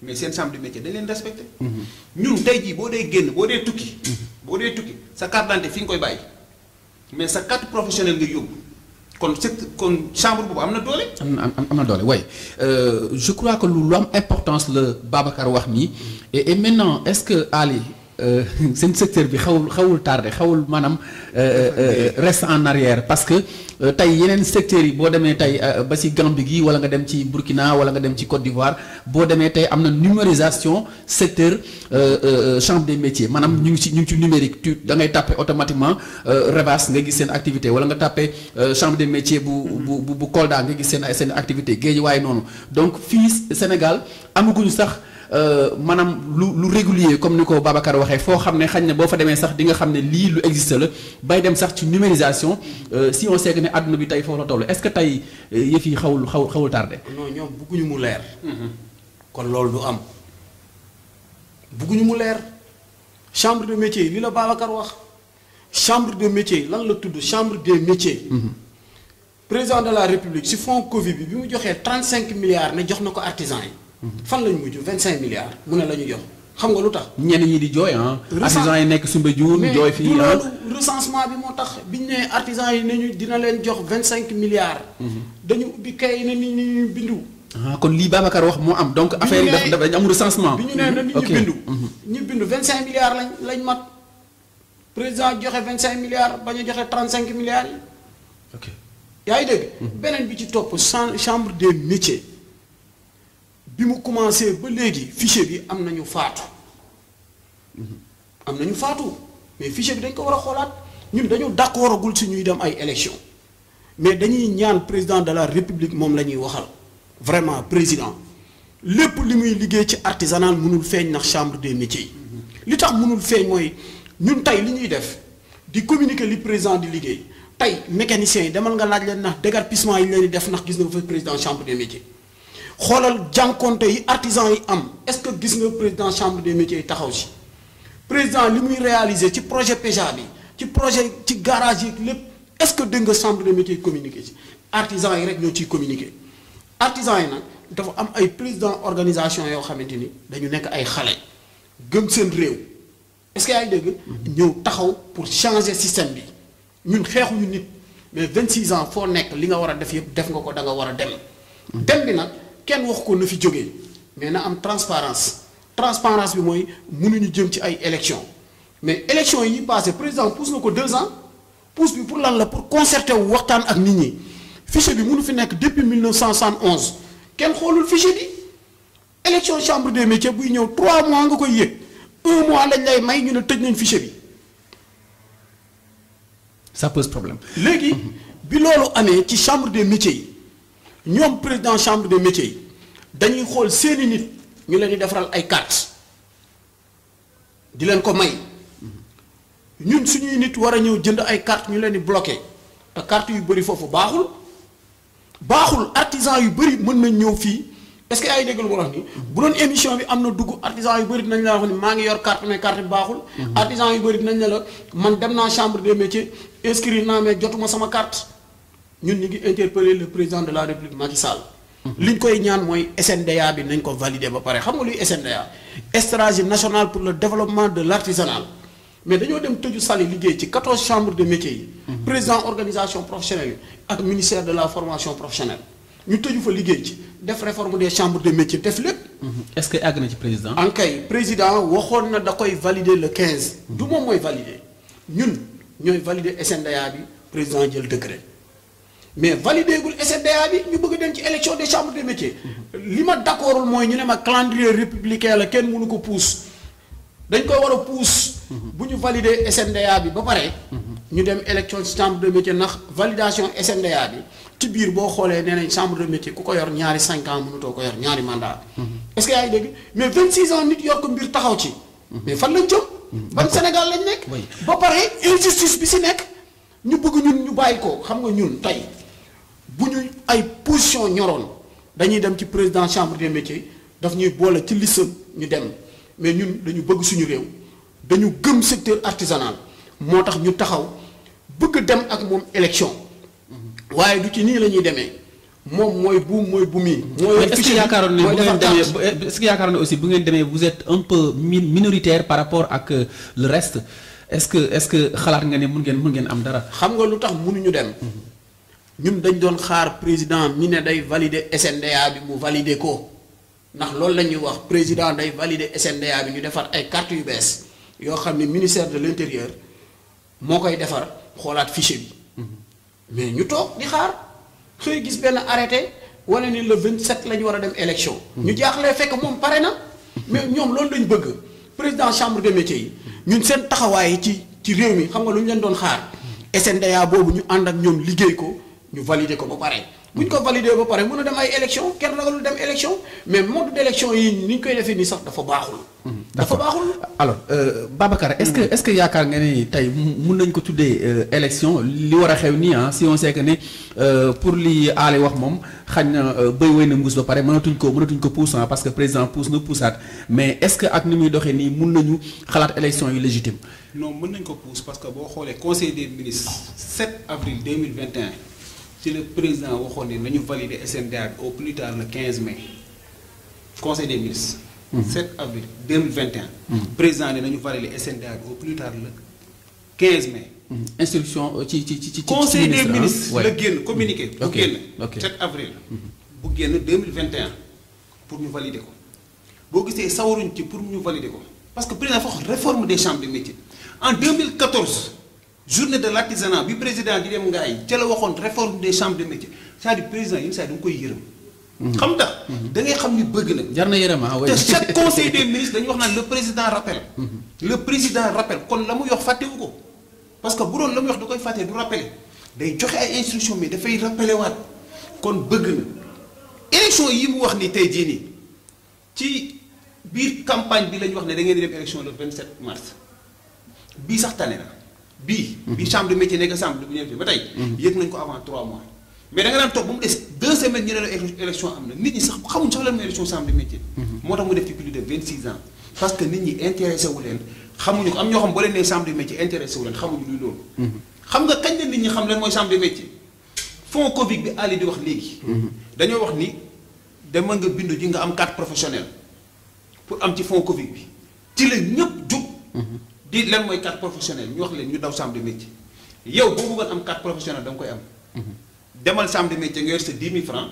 mais seen chambre de métier dañ leen respecté. ñun tey jii boo dee génn boo dee tukki. sa carte d'identité fi nga koy bàyyi mais sa carte professionnelle nga yóbbu. kon chambre boobu am na doole. am na doole oui je crois que lu am importance la Babacar wax nii et maintenant est-ce que Ali seen secteur bi xawul tardé xawul maanaam reste en arrière parce que tey yeneen secteurs yi boo demee tey ba ci Gambie gi wala nga dem ci Burkina wala nga dem ci Côte d'Ivoire boo demee tey am na numérisation secteur chambre des métiers maanaam ñu ngi ci numérique tu da ngay tàppe automatiquement Revas nga gis seen activité wala nga tàppe chambre des métiers bu Kolda nga gis seen activité Guédiawaye noonu donc fii Sénégal amaguñu sax maanaam lu régulier comme ni ko Babacar waxee foo xam ne xañ na boo fa demee sax di nga xam ne lii lu existe la bay dem sax ci numérisation si on sait que ne àdduna bi tey foofu la toll est-ce que tey yëf yi xawul tardé. non ñoom bëgguñu mu leer. kon loolu du am bëgguñu mu leer chambre de métier li la Babacar wax chambre de métier lan la tudd chambre des métiers. président de la république si fonds Covid bi mu joxee 35 milliards ne jox na ko artisans yi. fan lañu mujj 25 milliards mu ne la ñu jox xam nga lu tax. ñenn ñi di jooy artisans yi nekk Soumbédioune jooy fii loolu recensement bi moo tax biñ ne artisans yi ne ñu dina leen jox 25 milliards. dañu ubbi kay ne nit ñi bindu. kon lii Babacar wax moo am donc affaire yi dafa am recensement. bi ñu nee na nit ñi bindu. ñu bindu 25 milliards lañ mat président joxe 25 milliards bañ a joxe 35 milliards yi. ok yaa ngi dégg. beneen bi ci topp chambre des métiers. bi mu commencé ba léegi fichier bi am nañu faatu mais fichier bi dañ ko war a xoolaat ñun dañu d'accordagul si ñuy dem ay élections mais dañuy ñaan président de la république moom la ñuy waxal vraiment président lépp li muy liggéey ci artisanal mënul feeñ ndax chambre des métiers yi li tax mënul feeñ mooy ñun tey li ñuy def di communiquer li président di liggéey tey mécaniciens yi demal nga laaj leen ndax déguerpissement yi leen di def ndax gis nga fa président chambre des métiers xoolal jànkonte yi artisans yi am est-ce que gis nga président chambre des métiers yi taxaw si président li muy réaliser ci projet PEJA bi ci projet ci garage yi lépp est-ce que dégg nga chambre des métiers yi communiquer ci artisans yi rek ñoo ciy communiquer artisans yi nag dafa am ay président organisation yoo xamante ni dañu nekk ay xale gëm seen réew est-ce que yaa ngi dégg ñëw taxaw pour changer système bi ñun xeexuñu nit mais 26 ans foo nekk li nga war a def yëpp def nga ko da nga war a dem dem bi nag kenn wax ko na fi jógee mais na am transparence bi mooy mënuñu jëm ci ay élections mais élections yi passé président pousse na ko 2 ans pousse bi pour lan la pour concerter wu waxtaan ak nit ñi fichier bi mënu fi nekk depuis 1971 kenn xoolul fichier bi élection chambre des métiers buy ñëw 3 mois nga koy yëg 1 mois lañ lay may ñu ne tëj nañ fichier bi. ça pose problème. léegi bi loolu amee ci chambre des métiers yi. ñoom président chambre des métiers yi dañuy xool seeni nit ñu leen di defaral ay carte di leen ko may ñun suñuy nit war a ñëw jënd ay carte ñu leen di bloqué te carte yu bëri foofu baaxul artisan yu bëri mën nañ ñëw fii est-ce que ay dégg lu ma wax ni bu doon émission bi am na dugg artisan yu bëri dinañ la wax ni maa ngi yor carte mais carte bi baaxul artisan yu bëri dinañ ne la man dem naa chambre des métiers inscrit naa mais jotuma sama carte ñun ñu ngi interpeller le président de la république Macky Sall. li ñu koy ñaan mooy SNDA bi nañ ko valider ba pare xam nga luy SNDA stratégie nationale pour le développement de l'artisanal mais dañoo dem tëju sali liggéey ci 14 chambres de métiers yi. président organisation professionnelle yi ak ministère de la formation professionnelle ñu tëju fa liggéey ci def réforme des chambres de métiers def lépp. est-ce que àgg na ci président. en kay président waxoon na da koy valider le 15. du moom mooy valider ñun ñooy valider SNDA bi président jël décret. mais validé gul SNDA bi ñu bëgg dem ci élection des chambres de métiers li ma d'accordul mooy ñu ne ma calendrier républicain la kenn mënu ko pousse dañ koy war a pousse bu ñu validé SNDA bi ba pare ñu dem élection ci chambre de métiers ndax validation SNDA bi ci biir boo xoolee nee nañ chambre de métiers ku ko yor ñaari 5 ans mënutoo ko yor ñaari mandat est-ce que yaa ngi dégg mais 26 ans nit yor ko mbir taxaw ci mais fan lañ jëm ban Sénégal lañ nekk ba pare injustice bi si nekk ñu bëgg ñun ñu bàyyi ko xam nga ñun tey bu ñu ay position ñoroon dañuy dem ci président chambre des métiers daf ñuy boole ci liste ñu dem mais ñun dañu bëgg suñu réew dañu gëm secteur artisanal moo tax ñu taxaw bëgg dem ak moom élection waaye du ci nii la ñuy demee moom mooy bu mii. mooy est-ce que yaakaaroon ne bu ngeen demee est-ce que yaakaaroon ne aussi bu ngeen demee vous êtes un peu minoritaire par rapport ak le reste est-ce que xalaat nga ne mun ngeen am dara. xam nga lu tax mënuñu dem. ñun dañ doon xaar président mi ne day valider SNDA bi mu valider ko ndax loolu la ñuy wax président day valider SNDA bi ñu defar ay carte yu bees yoo xam ne ministère de l'intérieur moo koy defar xoolaat fichier bi mais ñu toog di xaar xëy gis benn arrêté wane ni le 27 la ñu war a dem élection. ñu jaaxlee fekk moom pare na mais ñoom loolu lañ bëgg président chambre des métiers yi ñun seen taxawaay ci réew mi xam nga lu ñu leen doon xaar SNDA boobu ñu ànd ak ñoom liggéey ko ñu valider ko ba pare. bu ñu ko valider ba pare mën a dem ay élection kenn ragalul dem élection mais mode d'élection yi ni ñu koy defee nii sax dafa baaxul. dafa baaxul. alors Babacar est-ce que yaakaar nga ni tey mun nañ ko tuddee élection li war a xew nii ah si on sait que ne pour li aale wax moom xañ na béy wéy na mbuus ba pare mënatuñ ko pousse parce que président pousse na poussaat mais est-ce que ak ni muy doxee nii mun nañu xalaat élection yu légitime. non mën nañ ko pousse parce que boo xoolee conseil des ministres 7 avril 2021 ci le président waxoon ne nañu valider SNDA bi au plus tard le 15 mai conseil des ministres. 7 avril 2021. président ne nañu valider SNDA bi au plus tard le 15 mai. instruction ci conseil des ministres la génn communiqué. bu ok génn ok 7 avril. bu génn 2021 pour ñu valider ko boo gisee sawaruñ ci pour ñu valider ko parce que président dafa wax réforme des chambres de métiers en 2014. journée de l'artisanat bi président di dem ngaay ca la waxoon réforme des chambres de métiers c'est-à-dire président yenn saa yi da nga koy yërëm. xam tax da ngay xam ni bëgg na. jar na yërëm ah te chaque conseil des ministres dañuy wax naan le président rappelle. le président rappelle kon la muy wax fàttewu ko parce que bu doon la muy wax da koy fàtte du rappelé day joxe ay instructions mais dafay rappelé waat kon bëgg na. élection yi mu wax ni tey jii nii ci biir campagne bi la ñu wax ne da ngeen di dem élection le 27 mars bii sax tane na. bii chambre de métier nekk chambre bu ñëw ba tey yëg nañ ko avant 3 mois mais da nga daan toog ba mu des 2 semaines ñu ne la élection am na nit ñi sax xamuñ sax lan mooy élection chambre de métier moo tax mu def ci plus de 26 ans parce que nit ñi intéressé wu leen xamuñu ko am ñoo xam boo leen nee chambre de métier intéressé wu leen xamuñu luy loolu xam nga kañ la nit ñi xam lan mooy chambre de métier fonds Covid bi Ali di wax léegi dañoo wax ni dama nga bindu ji nga am carte professionnelle pour am ci fonds Covid bi ci la ñëpp jóg di lan mooy carte professionnelle ñu wax leen ñu daw chambre de métier yow boo bëggoon am carte professionnelle da nga koy am demal chambre de métier nga yor sa 10 000 francs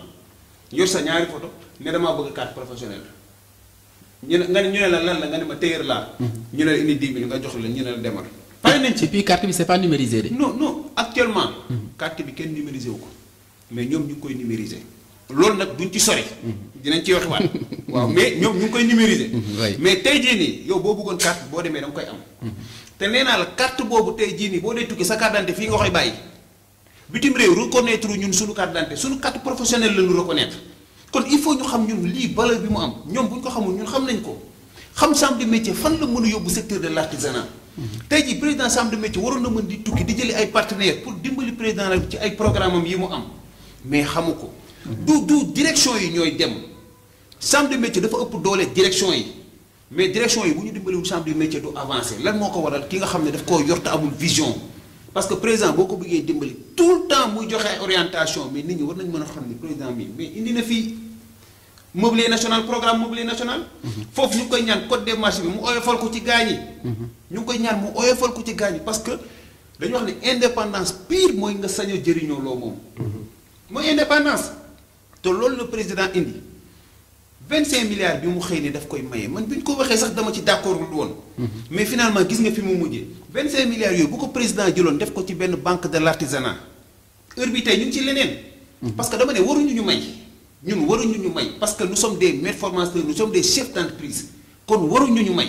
yor sa ñaari photo ne damaa bëgg carte professionnelle ñu ne la lan la nga ne ma téyër laa ñu ne la indi 10 000 nga jox la ñu ne la demal pare nañ ci. et puis carte bi c'est pas numérisé de. non actuellement carte bi kenn numérisé wu ko mais ñoom ñu ngi koy numériser loolu nag duñ ci sori dinañ ci waxiwaat waaw mais ñoom ñu ngi koy numériser mais tey jii nii yow boo bëggoon carte boo demee da nga koy am te nee naa la carte boobu tey jii nii boo dee tukki sa carte d'identité fii nga koy bàyyi bitim réew reconnaître ñun suñu carte d'identité suñu carte professionnelle la ñu reconnaître kon il faut ñu xam ñun lii valeur bi mu am ñoom bu ñu ko xamul ñun xam nañ ko xam chambre de métier fan la mën a yóbbu secteur de l'artisanat tey jii président chambre de métier waroon na mën di tukki di jëli ay partenaires pour dimbali président la ci ay programme am yi mu am mais xamu ko du direction yi ñooy dem chambre de métier dafa ëpp doole direction yi mais direction yi bu ñu dimbaliwul chambre de métier du avancé lan moo ko waral ki nga xam ne daf koo yor te amul vision parce que président boo ko bëggee dimbali tout le temps muy joxe ay orientation mais nit ñi war nañ mën a xam ne président bi mais indi na fii mobilier national programme mobilier national foofu ñu ngi koy ñaan code des marchés bi mu oyofal ko ci gaañ yi ñu ngi koy ñaan mu oyofal ko ci gaañ yi parce que dañu wax ne indépendance pire mooy nga sañ a jëriñoo loo moom mooy indépendance te loolu le président indi 25 milliards bi mu xëy ne daf koy maye man bi ñu ko waxee sax dama ci d'accord lu woon mais finalement gis nga fi mu mujjee 25 milliards yooyu bu ko président jëloon def ko ci benn banque de l'artisanat heure bi tey ñu ngi ci leneen parce que dama ne waruñu ñu may ñun waruñu ñu may parce que nous sommes des maîtres formateurs nous sommes des chefs d'entreprise kon waruñu ñu may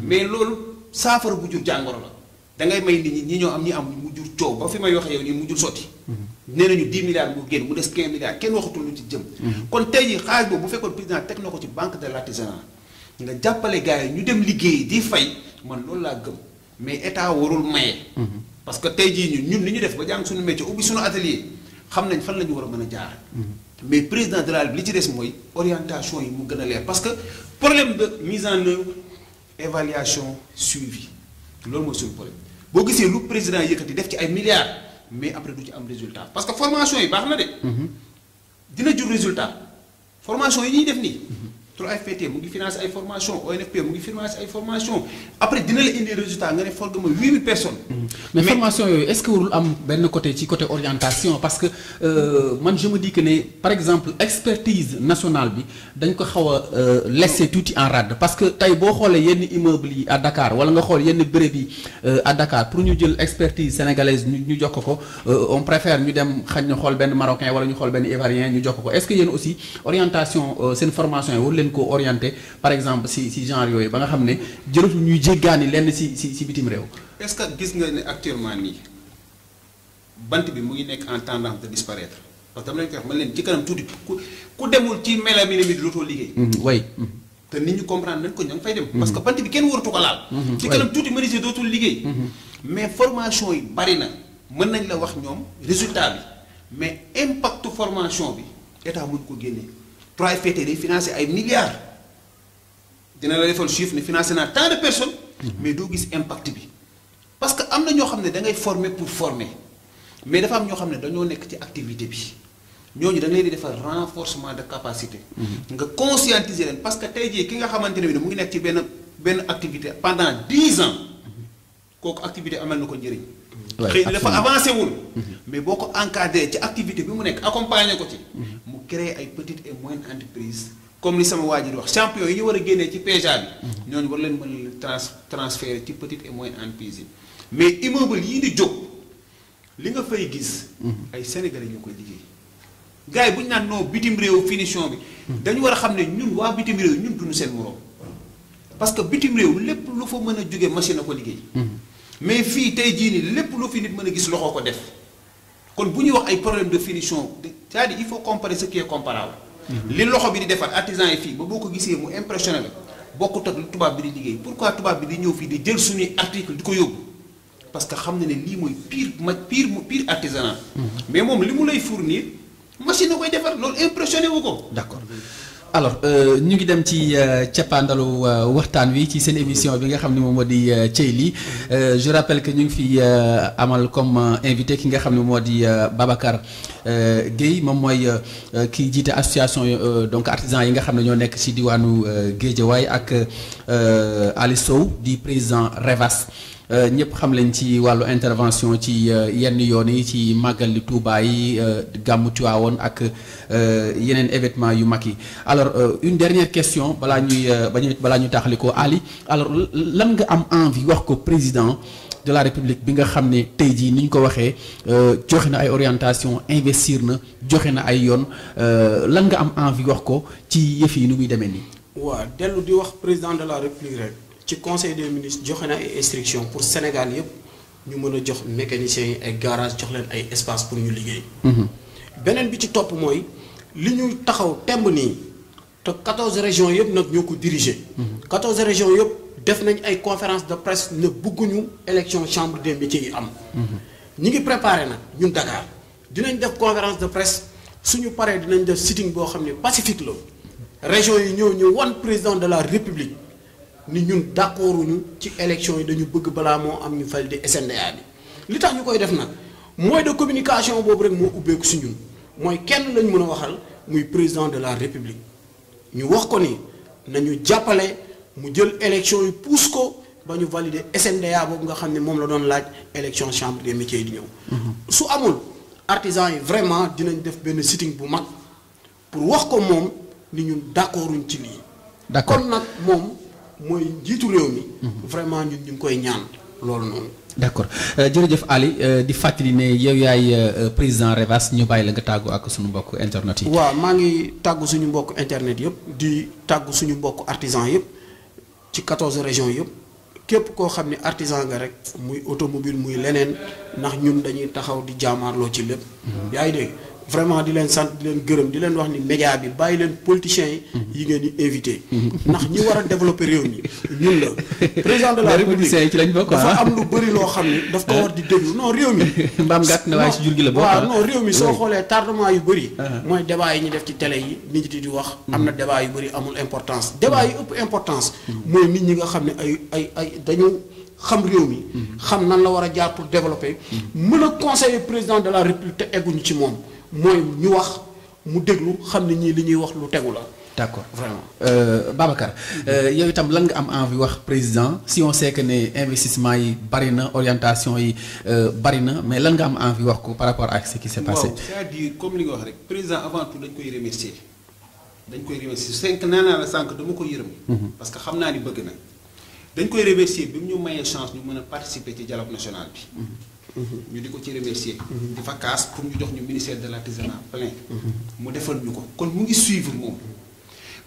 mais loolu saafara bu jur jàngoro la da ngay may nit ñi ñoo am ñi am mu jur coow ba fi may waxee yow nii mu jur sotti nee nañu 10 milliards mu génn mu des 15 milliards kenn waxatul lu ci jëm kon tey jii xaalis boobu bu fekkoon président teg na ko ci banque de l'artisanat nga jàppale gars yi ñu dem liggéey di fay man loolu laa gëm mais état warul maye parce que tey jii ñun li ñu def ba jàng suñu métier ubbi suñu atelier xam nañ fan la ñu war a mën a jaar mais président de la République li ci des mooy orientation yi mu gën a leer parce que problème de mise en œuvre évaluation suivi loolu mooy suñu problème boo gisee lu président yëkkati def ci ay milliards mais après du ci am résultat parce que formation yi baax na de dina jur résultat formation yi ñuy def nii 3FPT mu ngi financé ay formation ONFP mu ngi financé ay formation après dina la indi résultat nga ne forge ma 8000 personnes. mais formation yooyu est-ce que warul am benn côté ci côté orientation parce que man je me dis que ne par exemple expertise nationale bi dañ ko xaw a laisser tuuti en rade parce que tey boo xoolee yenn immeubles yi à Dakar wala nga xool yenn béréb yi à Dakar pour ñu jël expertise sénégalaise ñu jox ko on préfère ñu dem xañ na xool benn marocain wala ñu xool benn ivoirien ñu jox ko est-ce que yéen aussi orientation seen formation yi war leen ko orienté par exemple si genre yooyu ba nga xam ne jërëtul ñuy jéggaani lenn si bitim réew. est-ce que gis nga ne actuellement nii bant bi mu ngi nekk en tendance de disparaître parce que dama leen koy wax man leen ci kanam tuuti ku demul ci melamine bi dootoo liggéey. way te nit ñi comprendre nañ ko ña ngi fay dem. parce que bant bi kenn waratu ko laal. ci kanam tuuti menuisier dootul liggéey. mais formation yi bari na mën nañ la wax ñoom résultat bi mais impact formation bi état mën ko génne 3FPT day financé ay milliards dina la defal chiffre ne financé naa tant de personnes. mais doo gis impact bi. parce que am na ñoo xam ne da ngay former pour former mais dafa am ñoo xam ne dañoo nekk ci activité bi ñooñu da nga leen di defal renforcement de capacité. nga conscientiser leen parce que tey jii ki nga xamante ne mu ngi nekk ci benn activité pendant 10 ans kooku activité amal na ko njëriñ. xëy na dafa avancé wul. mais boo ko encadré ci activité bi mu nekk accompagner ko ci. mu créer ay petites et moyennes entreprises comme li sama waa ji di wax champion yi ñu war a génnee ci PEJA bi. ñooñu war leen mën a transférer ci petites et moyennes entreprises yi. mais immeuble yii di jóg li nga fay gis. ay sénégalais ñu koy liggéey. gars yi bu ñu naan non bitim réew finition bi. dañu war a xam ne ñun waa bitim réew ñun duñu seen morom. parce que bitim réew lépp lu fa mën a jóge machine a ko liggéey. mais fii tey jii nii lépp lu fi nit mën a gis loxo ko def. kon bu ñuy wax ay problème de finition c'est-à-dire il faut comparer ce qui est comparable. li loxo bi di defar artisan yi fii ba boo ko gisee mu impressionné la bokkut ak lu tubaab bi di liggéey pourquoi tubaab bi di ñëw fii di jël suñuy article di ko yóbbu. parce que xam na ne lii mooy pire artisanat. mais moom li mu lay fournir machine na koy defar loolu impressionné wu ko. d'accord alors ñu ngi dem ci cappaandalu waxtaan wi ci seen émission bi nga xam ne moom moo di Thiey Ly je rappelle que ñu ngi fi amal comme invité ki nga xam ne moo di Babacar Guèye moom mooy ki jiite association donc artisan yi nga xam ne ñoo nekk ci diwaanu Guédiawaye ak Ali Sow di président Revas. ñëpp xam leen ci wàllu intervention ci yenn yoon yi ci màggal li Touba yi gàmmu Tiwaawoon ak yeneen événement yu mag yi alors une dernière question balaa ñu taxali ko Ali alors lan nga am envie wax ko président de la République bi nga xam ne tey jii ni ñu ko waxee joxe na ay orientation investir na joxe na ay yoon lan nga am envie wax ko ci yëf yi nu muy demee nii. waaw dellu di wax président de la République rek. ci conseil des ministres joxe na ay instructions pour Sénégal yëpp ñu mën a jox mécaniciens yi ay garage jox leen ay espace pour ñu liggéey. beneen bi ci topp mooy li ñu taxaw temb nii te 14 régions yëpp nag ñoo ko diriger. 14 régions yëpp def nañ ay conférence de presse ne bëgguñu élection chambre des métiers yi am. ñi ngi préparé nag ñun Dakar dinañ def conférence de presse suñu paree dinañ def sitting boo xam ne pacifique la régions yi ñëw ñu wan président de la République. ni ñun d'accorduñu ci élection yi dañu bëgg balaa moo am ñu valider SNDA bi li tax ñu koy def nag moyen de communication boobu rek moo ubbeeku si ñun mooy kenn lañ mën a waxal muy président de la République ñu wax ko ni nañu jàppale mu jël élection yi pousse ko ba ñu valider SNDA boobu nga xam ne moom la doon laaj élection chambre des métiers yi di ñëw. su amul artisans yi vraiment dinañ def benn sitting bu mag pour wax ko moom ni ñun d'accorduñ ci lii. d'accord kon nag moom. mooy njiitu réew mi. vraiment ñun ñu ngi koy ñaan loolu noonu. d'accord jërëjëf Ali di fàttali ne yow yaay président Revas ñu bàyyi la nga tàggu ak suñu mbokk internet yi. waaw maa ngi tàggu suñu mbokk internet yëpp di tàggu suñu mbokk artisan yëpp ci 14 régions yëpp képp koo xam ne artisan nga rek muy automobile muy leneen ndax ñun dañuy taxaw di jaamaarloo ci lépp. yaa ngi dégg vraiment di leen sant di leen gërëm di leen wax ni média bi bàyyi leen politiciens yi ngeen di invité. ndax ñi war a développer réew mi ñun la. président de la République ci lañ bokk dafa am lu bëri loo xam ni daf ko war di déglu non réew mi. mbaam gàtt na waaye si jur gi la bokk. waaw non réew mi soo xoolee tardement yu bëri. mooy débat yi ñu def ci télé yi nit ñi di wax. am na débat yu bëri amul importance. débat yi ëpp importance. mooy nit ñi nga xam ne ay dañu xam réew mi. xam nan la war a jaar pour développer. mën a conseiller président de la République te egguñu ci moom. mooy ñu wax mu déglu xam ne ñii li ñuy wax lu tegu la d'accord vraiment. Babacar yow itam lan nga am envie wax président si on sait que ne investissement yi bari na orientation yi bari na mais lan nga am envie wax ko par rapport ak ce qui s'est passé. waaw c'est-à-dire comme li nga wax rek président avant tout dañ koy remercier nee naa la sànq dama ko yërëm. parce que xam naa ni bëgg na. dañ koy remercier bi mu ñu mayee chance ñu mën a participer ci dialogue national bi. ñu di ko ci remercier. di fa kaas pour ñu jox ñu ministère de l'artisanat plein. mu defal ñu ko kon mu ngi suivre moom.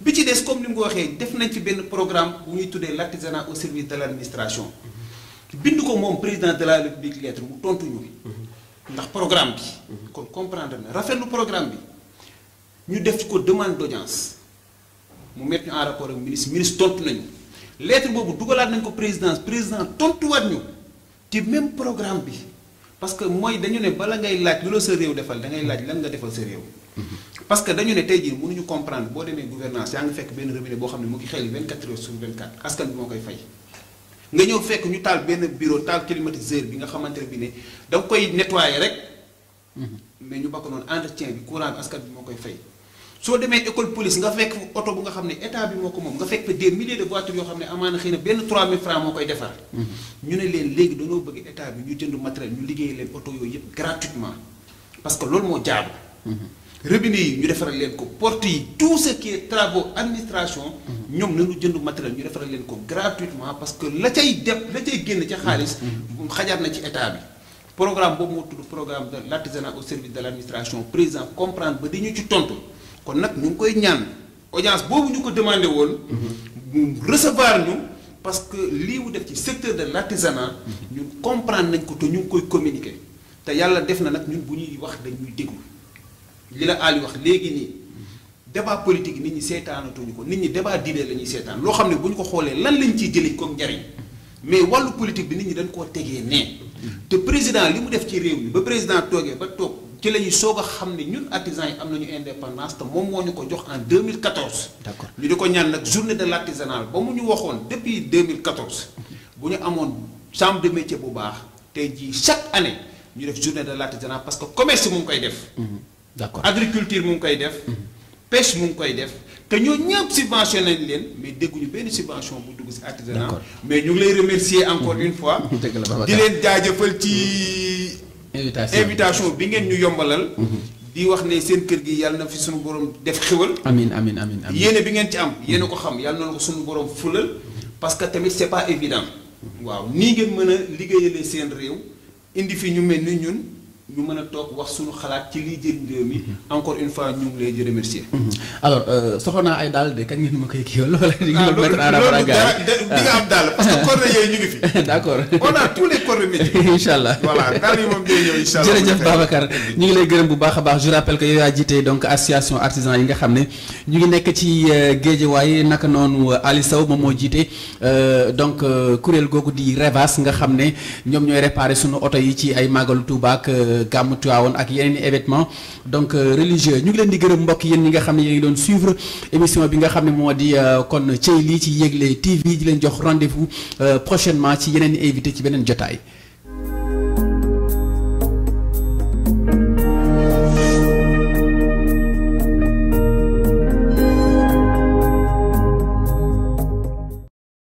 bi ci des comme ni mu ko waxee def nañ ci benn programme bu ñuy tuddee l'artisanat au service de l'administration. bind ko moom président de la République lettre mu tontu ñu. ndax programme bi. kon comprendre na rafetlu programme bi. ñu def ko demande d'audience mu mettre ñu en rapport ak ministre tontu nañu lettre boobu dugalaat nañ ko président tontuwaat ñu ci même programme bi parce que mooy dañu ne bala ngay laaj lu la sa réew defal da ngay laaj lan nga defal sa réew. parce que dañu ne tey jii mënuñu comprendre boo demee gouvernance yaa ngi fekk benn robinet boo xam ne mu ngi xel 24 heures sur 24 askan bi moo koy fay. nga ñëw fekk ñu taal benn bureau taal climatiseur bi nga xamante ne bi ne da nga koy nettoyer rek. mais ñu bakk noonu entretien bi courant bi askan bi moo koy fay. soo demee école police nga fekk oto bu nga xam ne état bi moo ko moom nga fekk fa des milliers de voitures yoo xam ne amaana xëy na benn 3000 francs moo koy defar. ñu ne leen léegi dañoo bëgg état bi ñu jënd matériel ñu liggéey leen oto yooyu yëpp gratuitement parce que loolu moo jaadu. robinet yi ñu defaral leen ko porte yi tout ce qui est travaux administration. ñoom nañu jënd matériel ñu defaral leen ko gratuitement parce que la cay génn ca xaalis. xajaat na ci état bi. programme boobu moo tudd programme de l'artisanat au service de l'administration président comprendre ba di ñu ci tontu. kon nag ñu ngi koy ñaan audience boobu ñu ko demandé woon. mu recevoir ñu parce que lii mu def ci secteur de l'artisanat. ñun comprendre nañ ko te ñu ngi koy communiquer. te yàlla def na nag ñun bu ñuy wax dañuy déglu li la Ali wax léegi nii débat politique nit ñi seetaanatuñu ko nit ñi débat d'idées la ñuy seetaan loo xam ne bu ñu ko xoolee lan lañ ciy jëlee comme njariñ mais wàllu politique bi nit ñi dañ koo tegee nee. te président li mu def ci réew mi ba président toogee ba toog. ci la ñuy soog a xam ne ñun artisans yi am nañu indépendance te moom moo ñu ko jox en 2014. d'accord ñu di ko ñaan nag journée de l'artisanat ba mu ñu waxoon depuis 2014 bu ñu amoon chambre de métier bu baax tey jii chaque année ñu def journée de l'artisanat parce que commerce mu ngi koy def. d'accord agriculture mu ngi koy def. pêche mu ngi koy def te ñoo ñëpp subventionné nañ leen mais dégguñu benn subvention bu dugg ci artisanat. mais ñu ngi lay remercier encore une fois. di leen jaajëfal ci. invitation bi ngeen ñu yombalal. di wax ne seen kër gi yàlla na fi suñu borom def xéwal. amiin yéene bi ngeen ci am yéen a ko xam yàlla na ko suñu borom fulal parce que tamit c'est pas évident. waaw nii ngeen mën a liggéeyalee seen réew indi fi ñu mel ni ñun ñu mën a toog wax suñu xalaat ci liy jëriñ réew mi encore une fois ñu ngi lay di remercier. alors soxla naa ay daal de kañ ngeen ma koy kii wala di nga mettre en rapport ak gars yi di nga am daal parce que corps yooyu ñu ngi fi. d'accord on a tous les corps de métier. incha allah voilà daal yi moom day ñëw incha allah. jërëjëf Babacar ñu ngi lay gërëm bu baax a baax je rappelle que yow yaa jiite donc association artisan yi nga xam ne ñu ngi nekk ci Guédiawaye naka noonu Ali Sow moom moo jiite donc kuréel googu di Revas nga xam ne ñoom ñooy réparer sunu oto yi ci ay màggalu Touba ak gàmmu Tiwaawoon ak yeneen i événements donc religieux ñu ngi leen di gërëm mbokk yéen ñi nga xam ne yéen ngi doon suivre émission bi nga xam ne moo di kon Thiey lii ci Yegle TV di leen jox rendez-vous prochainement ci yeneen i invité ci beneen jotaay.